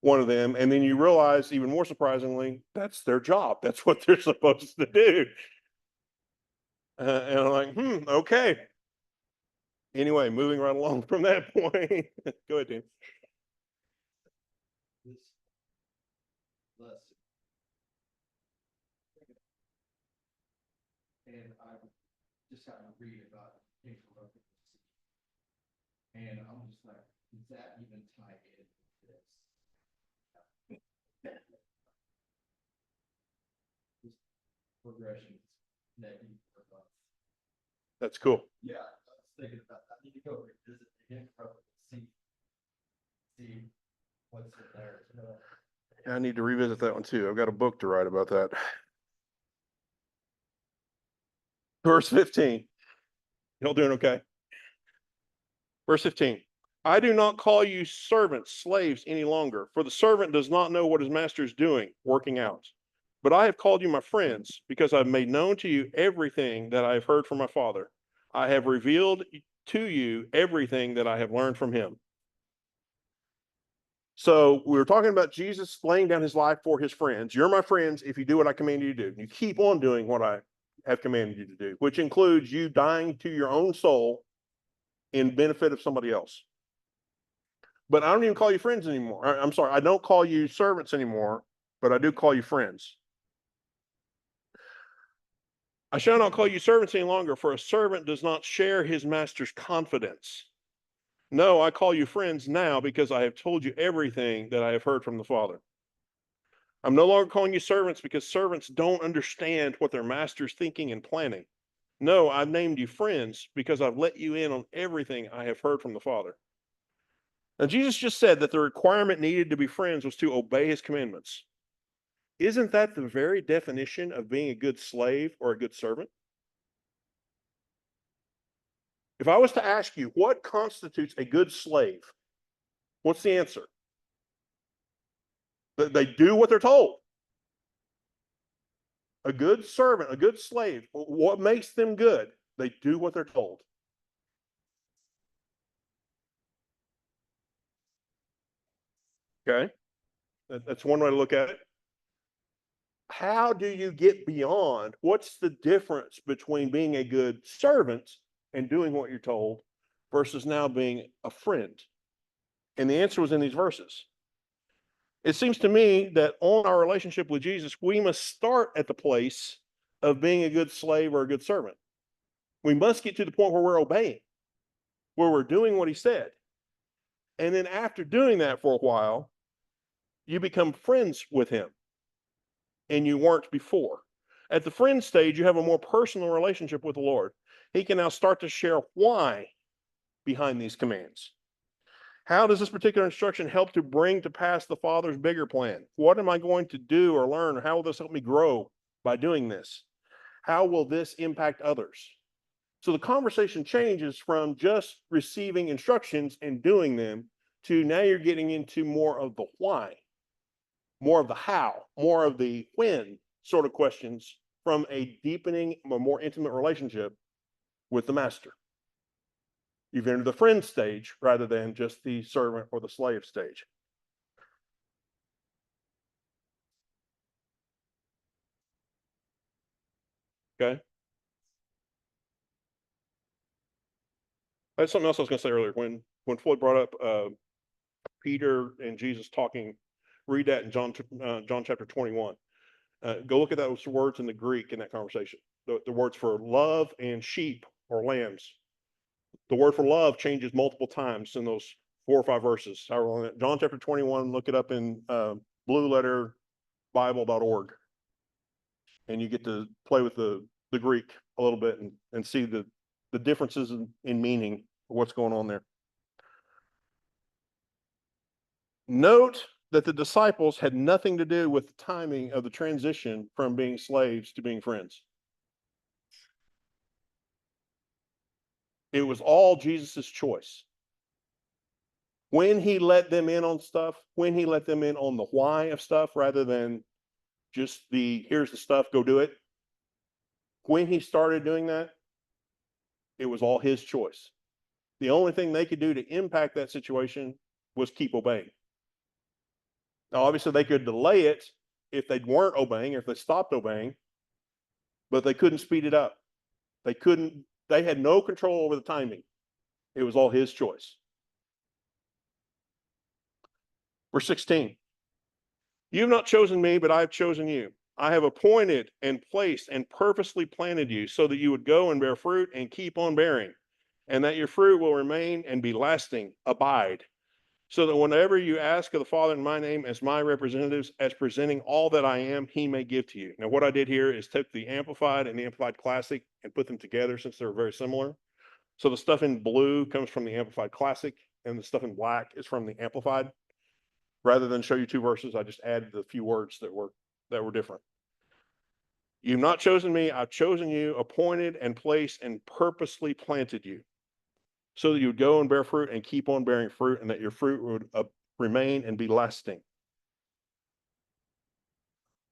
one of them and then you realize, even more surprisingly, that's their job. That's what they're supposed to do. And I'm like, okay. Anyway, moving right along from that point. Go ahead, Dan. This lesson. And I just happened to read about incorruptible seed. And I'm just like, does that even tie in with this? This progression that you put up. That's cool. Yeah, I was thinking about that. I need to go revisit the incorruptible seed. See what's in there. I need to revisit that one too. I've got a book to write about that. Verse 15. Y'all doing okay? Verse 15. I do not call you servants, slaves any longer, for the servant does not know what his master is doing, working out. But I have called you my friends, because I've made known to you everything that I have heard from my Father. I have revealed to you everything that I have learned from him. So we were talking about Jesus laying down his life for his friends. You're my friends if you do what I command you to do. You keep on doing what I have commanded you to do, which includes you dying to your own soul in benefit of somebody else. But I don't even call you friends anymore. I'm sorry, I don't call you servants anymore, but I do call you friends. I shall not call you servants any longer, for a servant does not share his master's confidence. No, I call you friends now because I have told you everything that I have heard from the Father. I'm no longer calling you servants because servants don't understand what their master's thinking and planning. No, I've named you friends because I've let you in on everything I have heard from the Father. Now, Jesus just said that the requirement needed to be friends was to obey his commandments. Isn't that the very definition of being a good slave or a good servant? If I was to ask you what constitutes a good slave, what's the answer? That they do what they're told. A good servant, a good slave, what makes them good? They do what they're told. Okay? That's one way to look at it. How do you get beyond? What's the difference between being a good servant and doing what you're told versus now being a friend? And the answer was in these verses. It seems to me that on our relationship with Jesus, we must start at the place of being a good slave or a good servant. We must get to the point where we're obeying, where we're doing what he said. And then after doing that for a while, you become friends with him. And you weren't before. At the friend stage, you have a more personal relationship with the Lord. He can now start to share why behind these commands. How does this particular instruction help to bring to pass the Father's bigger plan? What am I going to do or learn? How will this help me grow by doing this? How will this impact others? So the conversation changes from just receiving instructions and doing them to now you're getting into more of the why, more of the how, more of the when sort of questions from a deepening, a more intimate relationship with the master. You've entered the friend stage rather than just the servant or the slave stage. Okay. That's something else I was going to say earlier. When Floyd brought up Peter and Jesus talking, read that in John chapter 21. Go look at those words in the Greek in that conversation. The words for love and sheep or lambs. The word for love changes multiple times in those 4 or 5 verses. John chapter 21, look it up in blueletterbible.org. And you get to play with the Greek a little bit and see the differences in meaning of what's going on there. Note that the disciples had nothing to do with the timing of the transition from being slaves to being friends. It was all Jesus's choice. When he let them in on stuff, when he let them in on the why of stuff rather than just here's the stuff, go do it. When he started doing that, it was all his choice. The only thing they could do to impact that situation was keep obeying. Now, obviously, they could delay it if they weren't obeying, or if they stopped obeying, but they couldn't speed it up. They had no control over the timing. It was all his choice. Verse 16. You have not chosen me, but I have chosen you. I have appointed and placed and purposely planted you so that you would go and bear fruit and keep on bearing, and that your fruit will remain and be lasting, abide, so that whenever you ask of the Father in my name as my representatives, as presenting all that I am, he may give to you. Now, what I did here is took the Amplified and the Amplified Classic and put them together since they're very similar. So the stuff in blue comes from the Amplified Classic, and the stuff in black is from the Amplified. Rather than show you 2 verses, I just added the few words that were different. You've not chosen me, I've chosen you, appointed and placed and purposely planted you, so that you would go and bear fruit and keep on bearing fruit, and that your fruit would remain and be lasting.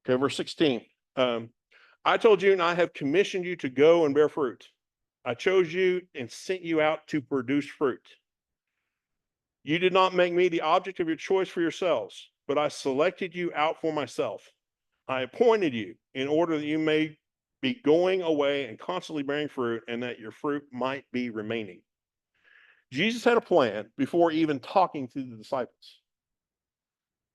Okay, verse 16. I told you, and I have commissioned you to go and bear fruit. I chose you and sent you out to produce fruit. You did not make me the object of your choice for yourselves, but I selected you out for myself. I appointed you in order that you may be going away and constantly bearing fruit, and that your fruit might be remaining. Jesus had a plan before even talking to the disciples.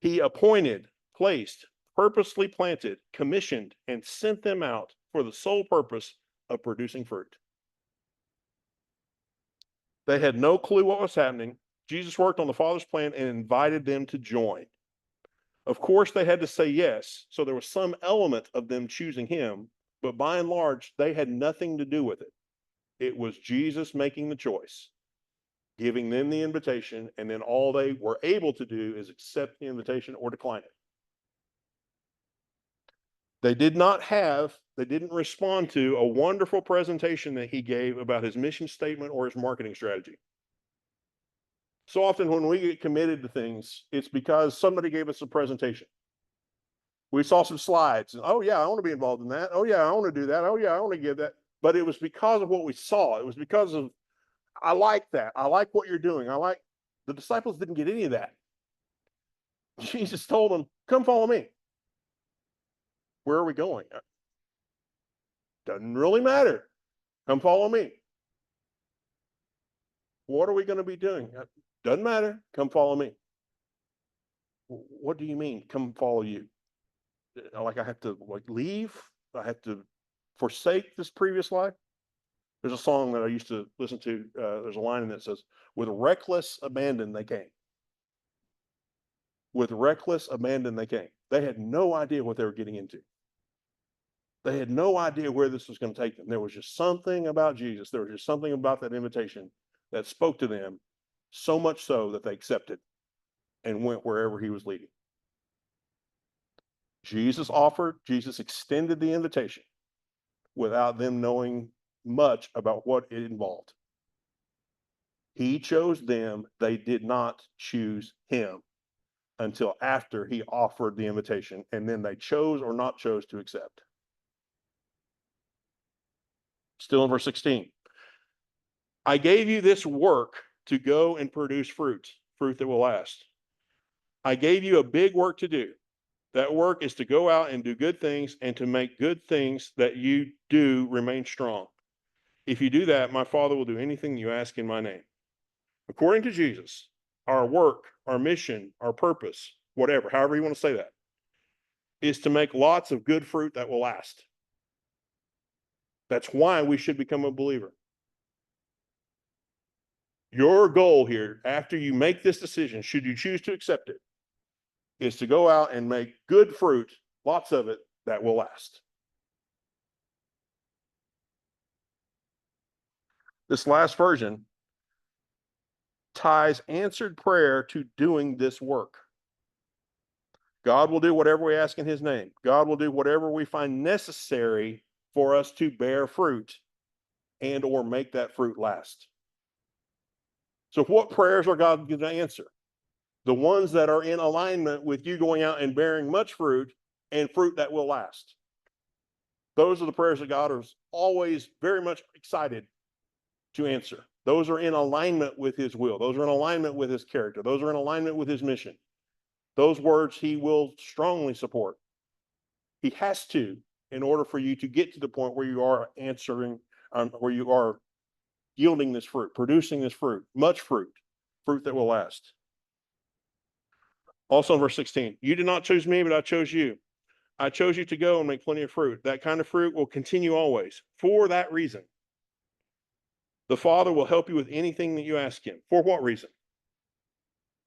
He appointed, placed, purposely planted, commissioned, and sent them out for the sole purpose of producing fruit. They had no clue what was happening. Jesus worked on the Father's plan and invited them to join. Of course, they had to say yes, so there was some element of them choosing him, but by and large, they had nothing to do with it. It was Jesus making the choice, giving them the invitation, and then all they were able to do is accept the invitation or decline it. They didn't respond to a wonderful presentation that he gave about his mission statement or his marketing strategy. So often when we get committed to things, it's because somebody gave us a presentation. We saw some slides, and oh yeah, I want to be involved in that. Oh yeah, I want to do that. Oh yeah, I want to give that. But it was because of what we saw. It was because of, I like that. I like what you're doing. The disciples didn't get any of that. Jesus told them, come follow me. Where are we going? Doesn't really matter. Come follow me. What are we going to be doing? Doesn't matter. Come follow me. What do you mean, come follow you? Like I have to leave? I have to forsake this previous life? There's a song that I used to listen to. There's a line in that says, with reckless abandon they came. With reckless abandon they came. They had no idea what they were getting into. They had no idea where this was going to take them. There was just something about Jesus. There was just something about that invitation that spoke to them, So much so that they accepted and went wherever he was leading. Jesus offered, Jesus extended the invitation without them knowing much about what it involved. He chose them, they did not choose him until after he offered the invitation, and then they chose or not chose to accept. Still in verse 16. I gave you this work to go and produce fruit that will last. I gave you a big work to do. That work is to go out and do good things and to make good things that you do remain strong. If you do that, my Father will do anything you ask in my name. According to Jesus, our work, our mission, our purpose, whatever, however you want to say that, is to make lots of good fruit that will last. That's why we should become a believer. Your goal here, after you make this decision, should you choose to accept it, is to go out and make good fruit, lots of it, that will last. This last version ties answered prayer to doing this work. God will do whatever we ask in his name. God will do whatever we find necessary for us to bear fruit and or make that fruit last. So what prayers are God going to answer? The ones that are in alignment with you going out and bearing much fruit and fruit that will last. Those are the prayers that God is always very much excited to answer. Those are in alignment with his will. Those are in alignment with his character. Those are in alignment with his mission. Those words he will strongly support. He has to, in order for you to get to the point where you are answering, where you are yielding this fruit, producing this fruit, much fruit, fruit that will last. Also in verse 16, you did not choose me, but I chose you. I chose you to go and make plenty of fruit. That kind of fruit will continue always. For that reason, the Father will help you with anything that you ask him. For what reason?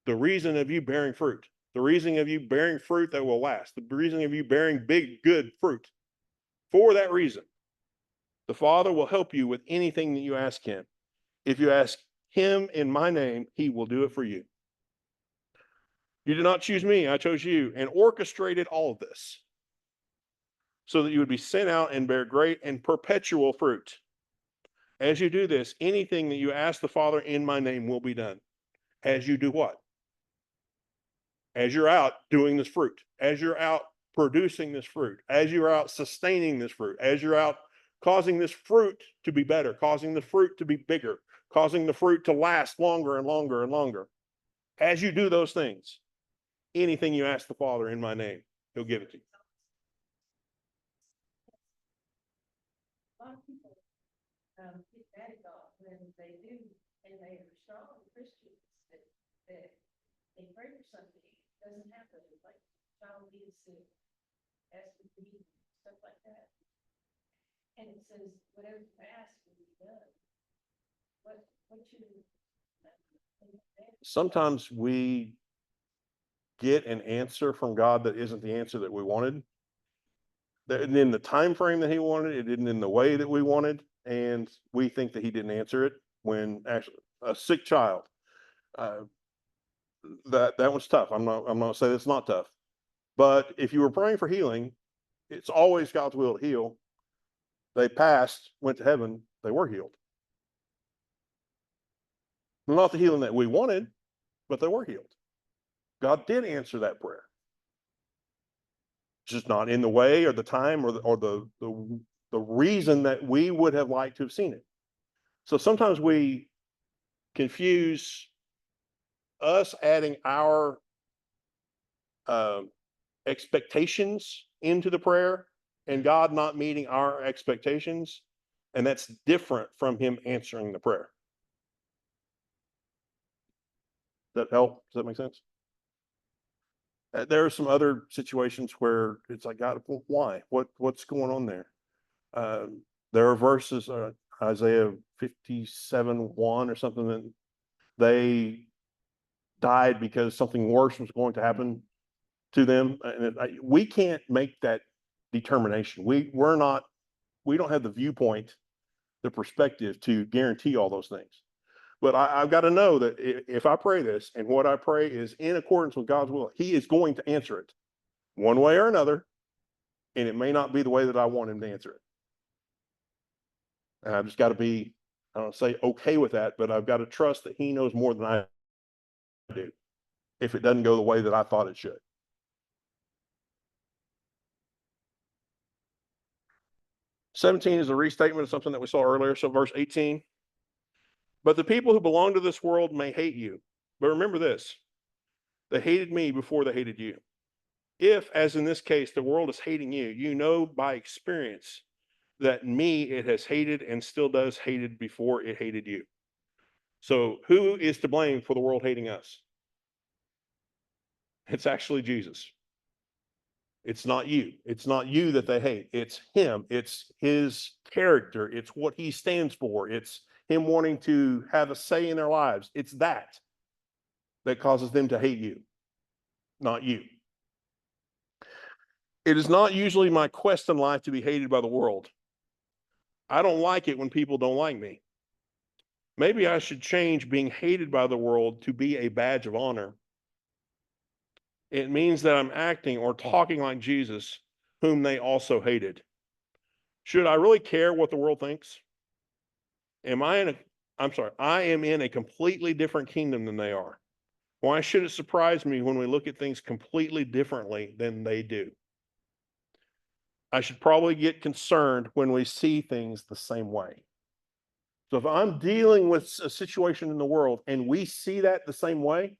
The reason of you bearing fruit. The reason of you bearing fruit that will last. The reason of you bearing big, good fruit. For that reason, the Father will help you with anything that you ask him. If you ask him in my name, he will do it for you. You did not choose me, I chose you, and orchestrated all of this so that you would be sent out and bear great and perpetual fruit. As you do this, anything that you ask the Father in my name will be done. As you do what? As you're out doing this fruit, as you're out producing this fruit, as you're out sustaining this fruit, as you're out causing this fruit to be better, causing the fruit to be bigger, causing the fruit to last longer and longer and longer. As you do those things, anything you ask the Father in my name, he'll give it to you. A lot of people, get mad at God when they do, and they are strong Christians that they pray for something, it doesn't happen, like child being sick, ask for peace, stuff like that. And it says, whatever you ask will be done. What should Sometimes we get an answer from God that isn't the answer that we wanted. That isn't in the time frame that he wanted, it isn't in the way that we wanted, and we think that he didn't answer it when actually a sick child. That one's tough. I'm not saying it's not tough. But if you were praying for healing, it's always God's will to heal. They passed, went to heaven, they were healed. Not the healing that we wanted, but they were healed. God did answer that prayer. Just not in the way or the time or the reason that we would have liked to have seen it. So sometimes we confuse us adding our expectations into the prayer and God not meeting our expectations. And that's different from him answering the prayer. Does that help? Does that make sense? There are some other situations where it's like, God, well, why? What's going on there? There are verses, Isaiah 57:1 or something, that they died because something worse was going to happen to them. And we can't make that determination. We don't have the viewpoint, the perspective to guarantee all those things. But I've got to know that if I pray this and what I pray is in accordance with God's will, he is going to answer it one way or another. And it may not be the way that I want him to answer it. And I've just got to be, I don't say okay with that, but I've got to trust that he knows more than I do if it doesn't go the way that I thought it should. (17) is a restatement of something that we saw earlier. So verse 18. But the people who belong to this world may hate you. But remember this, they hated me before they hated you. If, as in this case, the world is hating you, you know by experience that me it has hated and still does hated before it hated you. So who is to blame for the world hating us? It's actually Jesus. It's not you. It's not you that they hate. It's him. It's his character. It's what he stands for. It's him wanting to have a say in their lives. It's that causes them to hate you, not you. It is not usually my quest in life to be hated by the world. I don't like it when people don't like me. Maybe I should change being hated by the world to be a badge of honor. It means that I'm acting or talking like Jesus, whom they also hated. Should I really care what the world thinks? I am in a completely different kingdom than they are. Why should it surprise me when we look at things completely differently than they do? I should probably get concerned when we see things the same way. So if I'm dealing with a situation in the world and we see that the same way,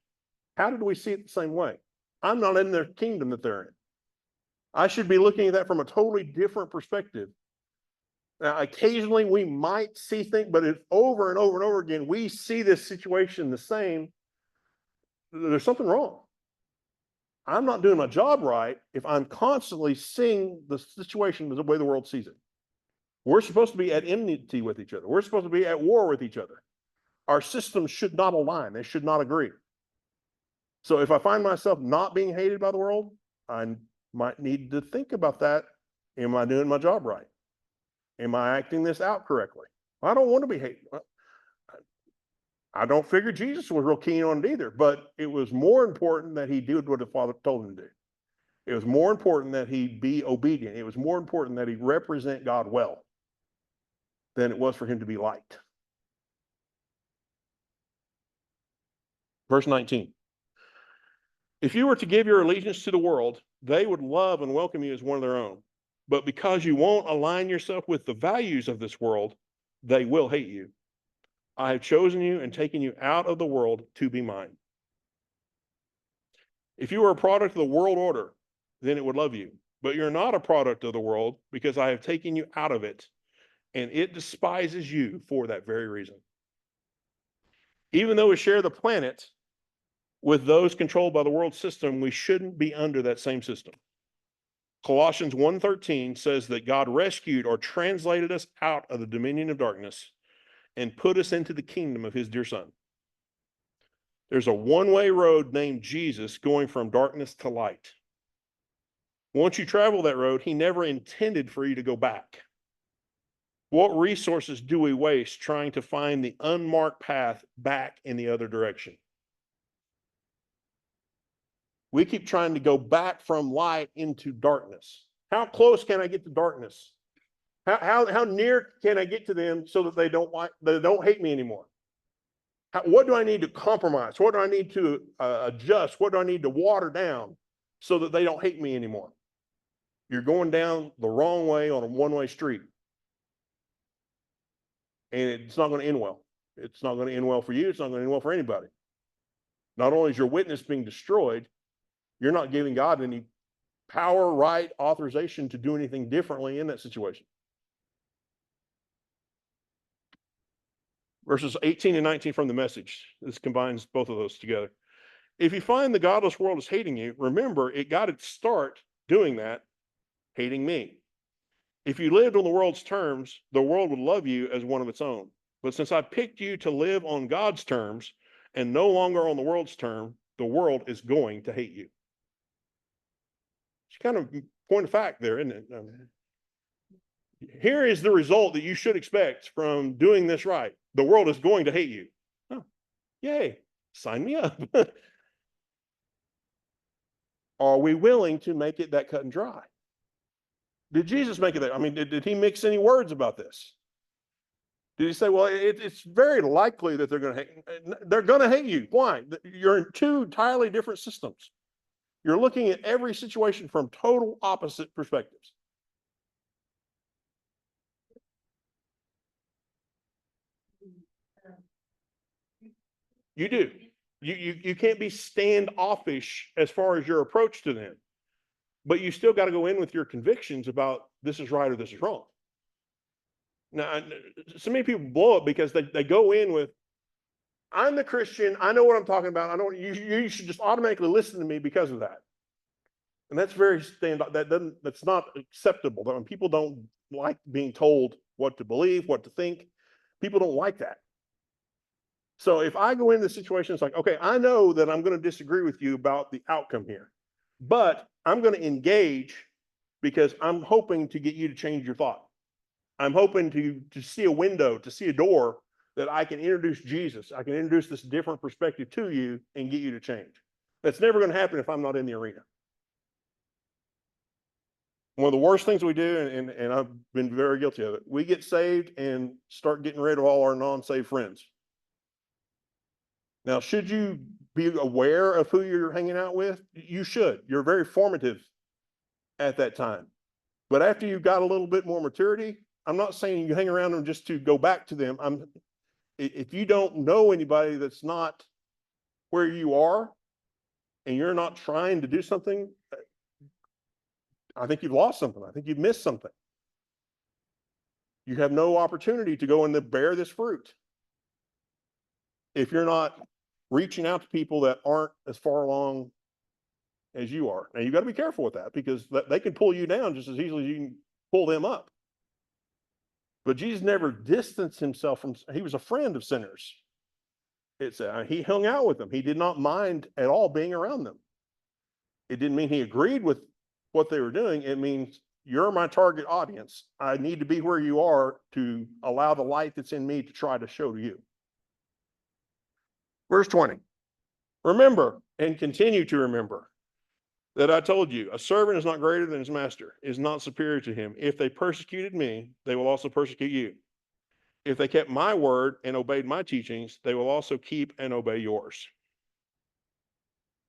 how did we see it the same way? I'm not in their kingdom that they're in. I should be looking at that from a totally different perspective. Now, occasionally we might see things, but if over and over and over again, we see this situation the same, there's something wrong. I'm not doing my job right if I'm constantly seeing the situation the way the world sees it. We're supposed to be at enmity with each other. We're supposed to be at war with each other. Our systems should not align. They should not agree. So if I find myself not being hated by the world, I might need to think about that. Am I doing my job right? Am I acting this out correctly? I don't want to be hated. I don't figure Jesus was real keen on it either, but it was more important that he did what the Father told him to do. It was more important that he be obedient. It was more important that he represent God well than it was for him to be liked. Verse 19. If you were to give your allegiance to the world, they would love and welcome you as one of their own. But because you won't align yourself with the values of this world, they will hate you. I have chosen you and taken you out of the world to be mine. If you were a product of the world order, then it would love you. But you're not a product of the world because I have taken you out of it, and it despises you for that very reason. Even though we share the planet with those controlled by the world system, we shouldn't be under that same system. Colossians 1:13 says that God rescued or translated us out of the dominion of darkness and put us into the kingdom of his dear son. There's a one-way road named Jesus going from darkness to light. Once you travel that road, he never intended for you to go back. What resources do we waste trying to find the unmarked path back in the other direction? We keep trying to go back from light into darkness. How close can I get to darkness? How near can I get to them so that they don't hate me anymore? What do I need to compromise? What do I need to adjust? What do I need to water down so that they don't hate me anymore? You're going down the wrong way on a one-way street. And it's not going to end well. It's not going to end well for you. It's not going to end well for anybody. Not only is your witness being destroyed, you're not giving God any power, right, authorization to do anything differently in that situation. Verses 18 and 19 from the Message. This combines both of those together. If you find the godless world is hating you, remember it got its start doing that, hating me. If you lived on the world's terms, the world would love you as one of its own. But since I picked you to live on God's terms and no longer on the world's term, the world is going to hate you. It's kind of point of fact there, isn't it? Here is the result that you should expect from doing this right. The world is going to hate you. Oh, Yay, sign me up. Are we willing to make it that cut and dry? Did Jesus make it that? I mean, did he mix any words about this? Did he say, well, it's very likely that they're going to hate you. Why? You're in two entirely different systems. You're looking at every situation from total opposite perspectives. You do. You can't be standoffish as far as your approach to them, but you still got to go in with your convictions about this is right or this is wrong. Now, so many people blow it because they go in with, I'm the Christian, I know what I'm talking about. I don't. You should just automatically listen to me because of that. And that's very that's not acceptable. I mean, people don't like being told what to believe, what to think. People don't like that. So if I go into the situation, it's like, okay, I know that I'm going to disagree with you about the outcome here, but I'm going to engage because I'm hoping to get you to change your thought. I'm hoping to see a window, to see a door that I can introduce Jesus. I can introduce this different perspective to you and get you to change. That's never going to happen if I'm not in the arena. One of the worst things we do, and I've been very guilty of it, we get saved and start getting rid of all our non-saved friends. Now, should you be aware of who you're hanging out with? You should. You're very formative at that time. But after you've got a little bit more maturity, I'm not saying you hang around them just to go back to them. If you don't know anybody that's not where you are and you're not trying to do something, I think you've lost something. I think you've missed something. You have no opportunity to go and bear this fruit if you're not reaching out to people that aren't as far along as you are. Now, you got to be careful with that because they can pull you down just as easily as you can pull them up. But Jesus never distanced himself from, he was a friend of sinners. He hung out with them. He did not mind at all being around them. It didn't mean he agreed with what they were doing. It means you're my target audience. I need to be where you are to allow the light that's in me to try to show to you. Verse 20, remember and continue to remember that I told you, a servant is not greater than his master, is not superior to him. If they persecuted me, they will also persecute you. If they kept my word and obeyed my teachings, they will also keep and obey yours.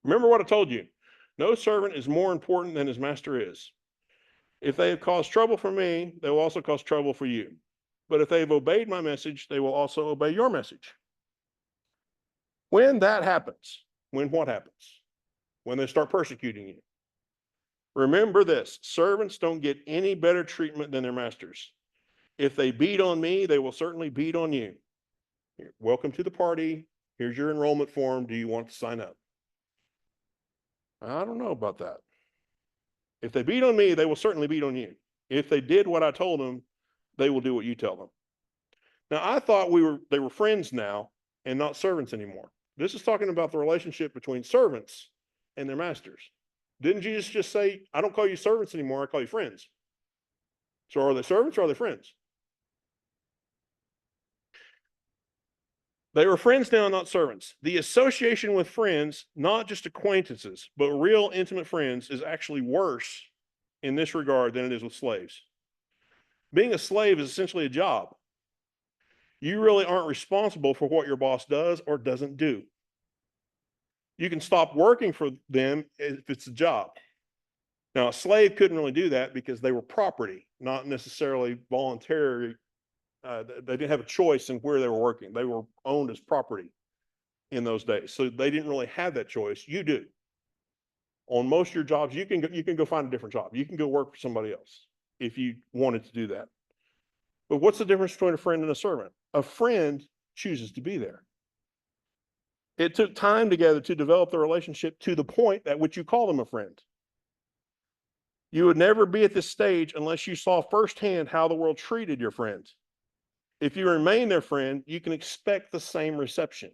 Remember what I told you. No servant is more important than his master is. If they have caused trouble for me, they will also cause trouble for you. But if they have obeyed my message, they will also obey your message. When that happens, when what happens? When they start persecuting you. Remember this, servants don't get any better treatment than their masters. If they beat on me, they will certainly beat on you. Welcome to the party. Here's your enrollment form. Do you want to sign up? I don't know about that. If they beat on me, they will certainly beat on you. If they did what I told them, they will do what you tell them. Now, I thought they were friends now and not servants anymore. This is talking about the relationship between servants and their masters. Didn't Jesus just say, I don't call you servants anymore, I call you friends? So are they servants or are they friends? They were friends now, not servants. The association with friends, not just acquaintances, but real intimate friends, is actually worse in this regard than it is with slaves. Being a slave is essentially a job. You really aren't responsible for what your boss does or doesn't do. You can stop working for them if it's a job. Now, a slave couldn't really do that because they were property, not necessarily voluntary. They didn't have a choice in where they were working. They were owned as property in those days. So they didn't really have that choice. You do. On most of your jobs, you can go find a different job. You can go work for somebody else if you wanted to do that. But what's the difference between a friend and a servant? A friend chooses to be there. It took time together to develop the relationship to the point at which you call them a friend. You would never be at this stage unless you saw firsthand how the world treated your friend. If you remain their friend, you can expect the same reception.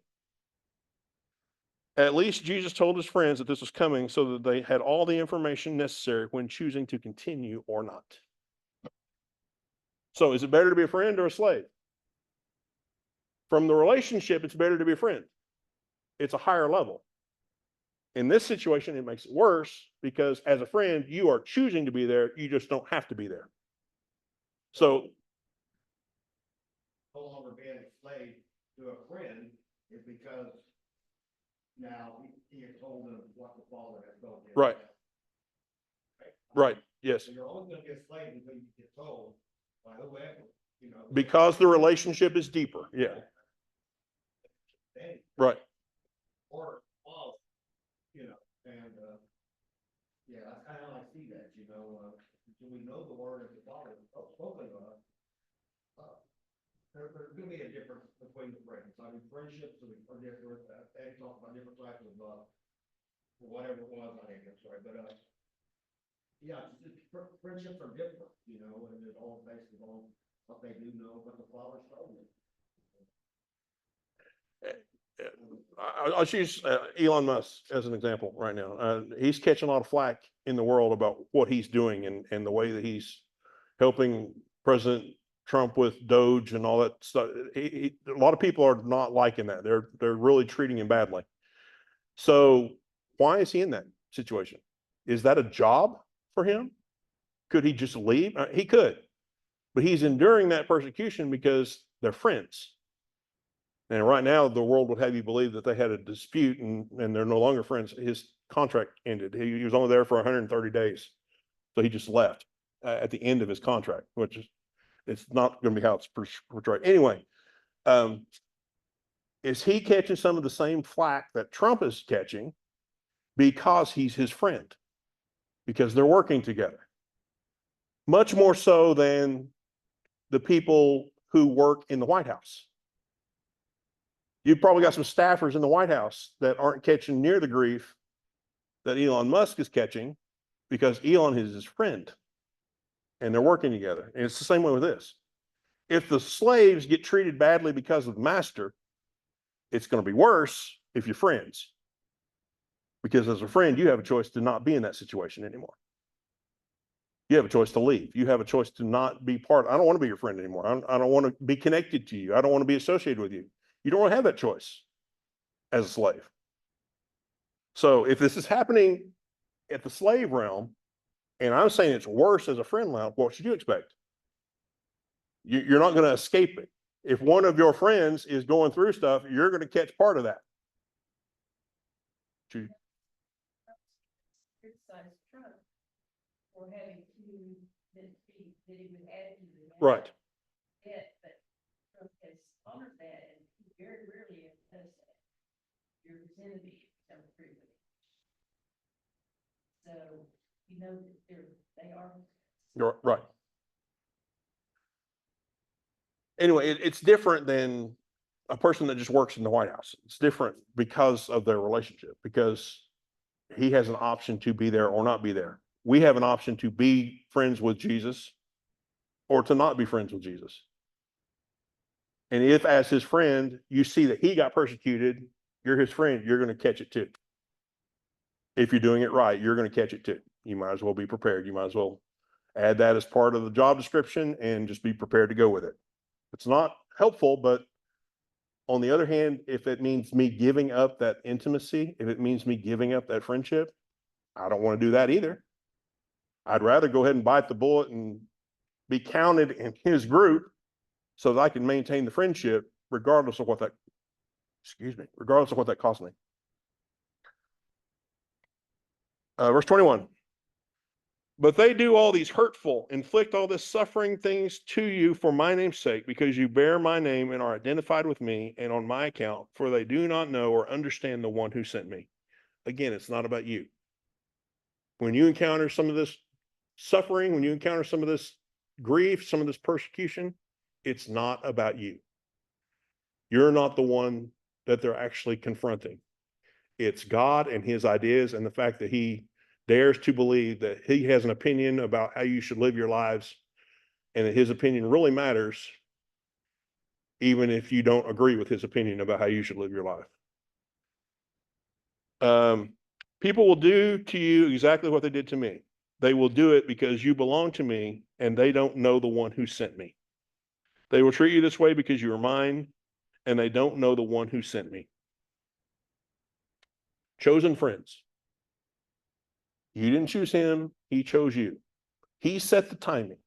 At least Jesus told his friends that this was coming so that they had all the information necessary when choosing to continue or not. So is it better to be a friend or a slave? From the relationship, it's better to be a friend. it's a higher level. In this situation, it makes it worse because as a friend, you are choosing to be there. You just don't have to be there. So, No longer being a slave to a friend is because now he has told them what the Father has told him. Right. right, yes, So you're always gonna be a slave until you get told by whoever, you know. because the relationship is deeper. Yeah, They- right. Or, well, you know, and, yeah, I kind of like see that, you know, do we know the word of the Father spoken of? There's gonna be a difference between the friends. I mean, friendships are different, they talk about different types of, whatever it was, I think, I'm sorry, but, yeah, friendships are different, you know, and it all based on what they do know, what the Father's told them. I'll use Elon Musk as an example right now. He's catching a lot of flack in the world about what he's doing and the way that he's helping President Trump with Doge and all that stuff. A lot of people are not liking that. They're really treating him badly. So why is he in that situation? Is that a job for him? Could he just leave? He could, but he's enduring that persecution because they're friends. And right now, the world would have you believe that they had a dispute and they're no longer friends. His contract ended. He was only there for 130 days. So he just left at the end of his contract, which is, it's not going to be how it's portrayed. Anyway, is he catching some of the same flack that Trump is catching because he's his friend? Because they're working together. Much more so than the people who work in the White House. You've probably got some staffers in the White House that aren't catching near the grief that Elon Musk is catching because Elon is his friend and they're working together. And it's the same way with this. If the slaves get treated badly because of the master, it's going to be worse if you're friends. Because as a friend, you have a choice to not be in that situation anymore. You have a choice to leave. You have a choice to not be part. I don't want to be your friend anymore. I don't want to be connected to you. I don't want to be associated with you. You don't have that choice as a slave. So if this is happening at the slave realm, and I'm saying it's worse as a friend realm, what should you expect? You're not going to escape it. If one of your friends is going through stuff, you're going to catch part of that. Criticize Trump for having to, that he would add to the. Right. Yeah, but Trump has honored that and he very rarely does that. Your enemy become free with it. So, you know, that they are. You're right. Anyway, it's different than a person that just works in the White House. It's different because of their relationship, because he has an option to be there or not be there. We have an option to be friends with Jesus or to not be friends with Jesus. And if as his friend, you see that he got persecuted, you're his friend, you're going to catch it too. If you're doing it right, you're going to catch it too. You might as well be prepared. You might as well add that as part of the job description and just be prepared to go with it. It's not helpful, but on the other hand, if it means me giving up that intimacy, if it means me giving up that friendship, I don't want to do that either. I'd rather go ahead and bite the bullet and be counted in his group so that I can maintain the friendship regardless of what that, regardless of what that cost me. Verse 21. But they do all these hurtful, inflict all this suffering things to you for my name's sake, because you bear my name and are identified with me and on my account, for they do not know or understand the one who sent me. Again, it's not about you. When you encounter some of this suffering, when you encounter some of this grief, some of this persecution, it's not about you. You're not the one that they're actually confronting. It's God and his ideas and the fact that he dares to believe that he has an opinion about how you should live your lives and that his opinion really matters, even if you don't agree with his opinion about how you should live your life. People will do to you exactly what they did to me. They will do it because you belong to me and they don't know the one who sent me. They will treat you this way because you are mine and they don't know the one who sent me. chosen friends. You didn't choose him, he chose you. He set the timing.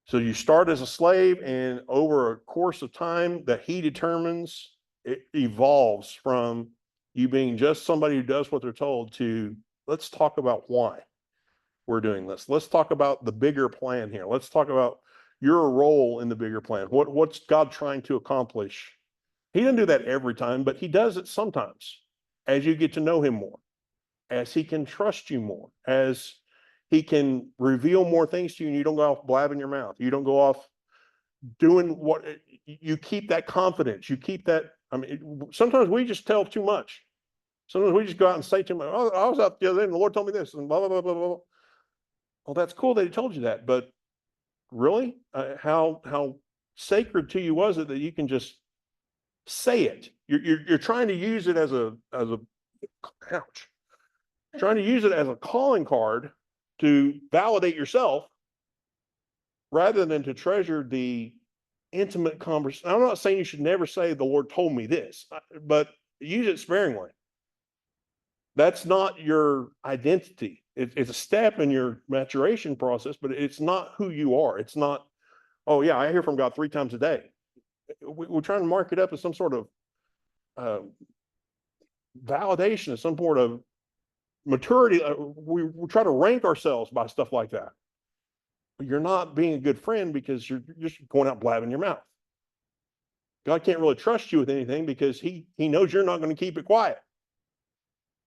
So you start as a slave, and over a course of time that he determines, it evolves from you being just somebody who does what they're told to, let's talk about why we're doing this. Let's talk about the bigger plan here. Let's talk about your role in the bigger plan. What's God trying to accomplish? He doesn't do that every time, but he does it sometimes as you get to know him more, as he can trust you more, as he can reveal more things to you, and you don't go off blabbing your mouth. You don't go off doing what you keep that confidence. You keep that. I mean, sometimes we just tell too much. Sometimes we just go out and say too much. Oh, I was out the other day and the Lord told me this and blah, blah, blah, blah, blah. Well, that's cool that he told you that, but really, how sacred to you was it that you can just say it? You're trying to use it as a ouch, trying to use it as a calling card to validate yourself rather than to treasure the intimate conversation. I'm not saying you should never say the Lord told me this, but use it sparingly. That's not your identity. It's a step in your maturation process, but it's not who you are. It's not, oh yeah, I hear from God 3 times a day. We're trying to mark it up as some sort of validation, as some sort of maturity. We try to rank ourselves by stuff like that. But you're not being a good friend because you're just going out blabbing your mouth. God can't really trust you with anything because he knows you're not going to keep it quiet.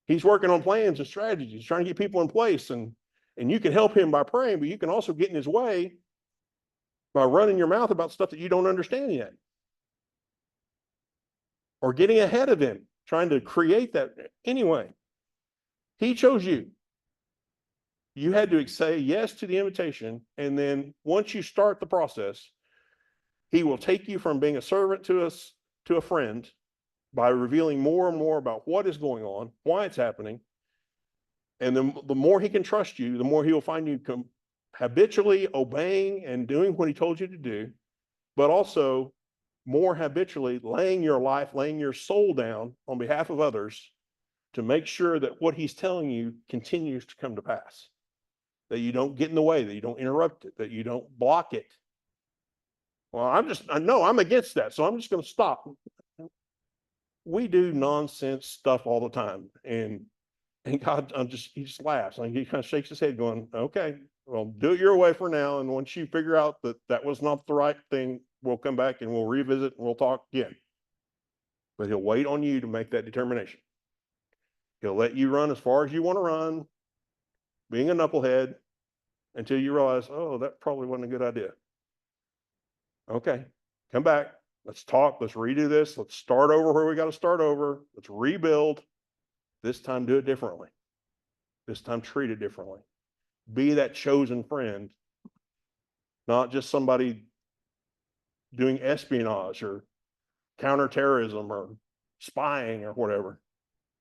He's working on plans and strategies, trying to get people in place, and you can help him by praying, but you can also get in his way by running your mouth about stuff that you don't understand yet. Or getting ahead of him, trying to create that. Anyway, he chose you. You had to say yes to the invitation, and then once you start the process, he will take you from being a servant to a friend by revealing more and more about what is going on, why it's happening. And then the more he can trust you, the more he will find you habitually obeying and doing what he told you to do, but also more habitually laying your life, laying your soul down on behalf of others to make sure that what he's telling you continues to come to pass, that you don't get in the way, that you don't interrupt it, that you don't block it. Well, I know I'm against that, so I'm just going to stop. We do nonsense stuff all the time, and God, he just laughs. He kind of shakes his head going, okay, well, do it your way for now. And once you figure out that that was not the right thing, we'll come back and we'll revisit and we'll talk again. But he'll wait on you to make that determination. He'll let you run as far as you want to run, being a knucklehead, until you realize, oh, that probably wasn't a good idea. Okay, come back. Let's talk. Let's redo this. Let's start over where we got to start over. Let's rebuild. This time, do it differently. This time, treat it differently. Be that chosen friend, not just somebody doing espionage or counterterrorism or spying or whatever.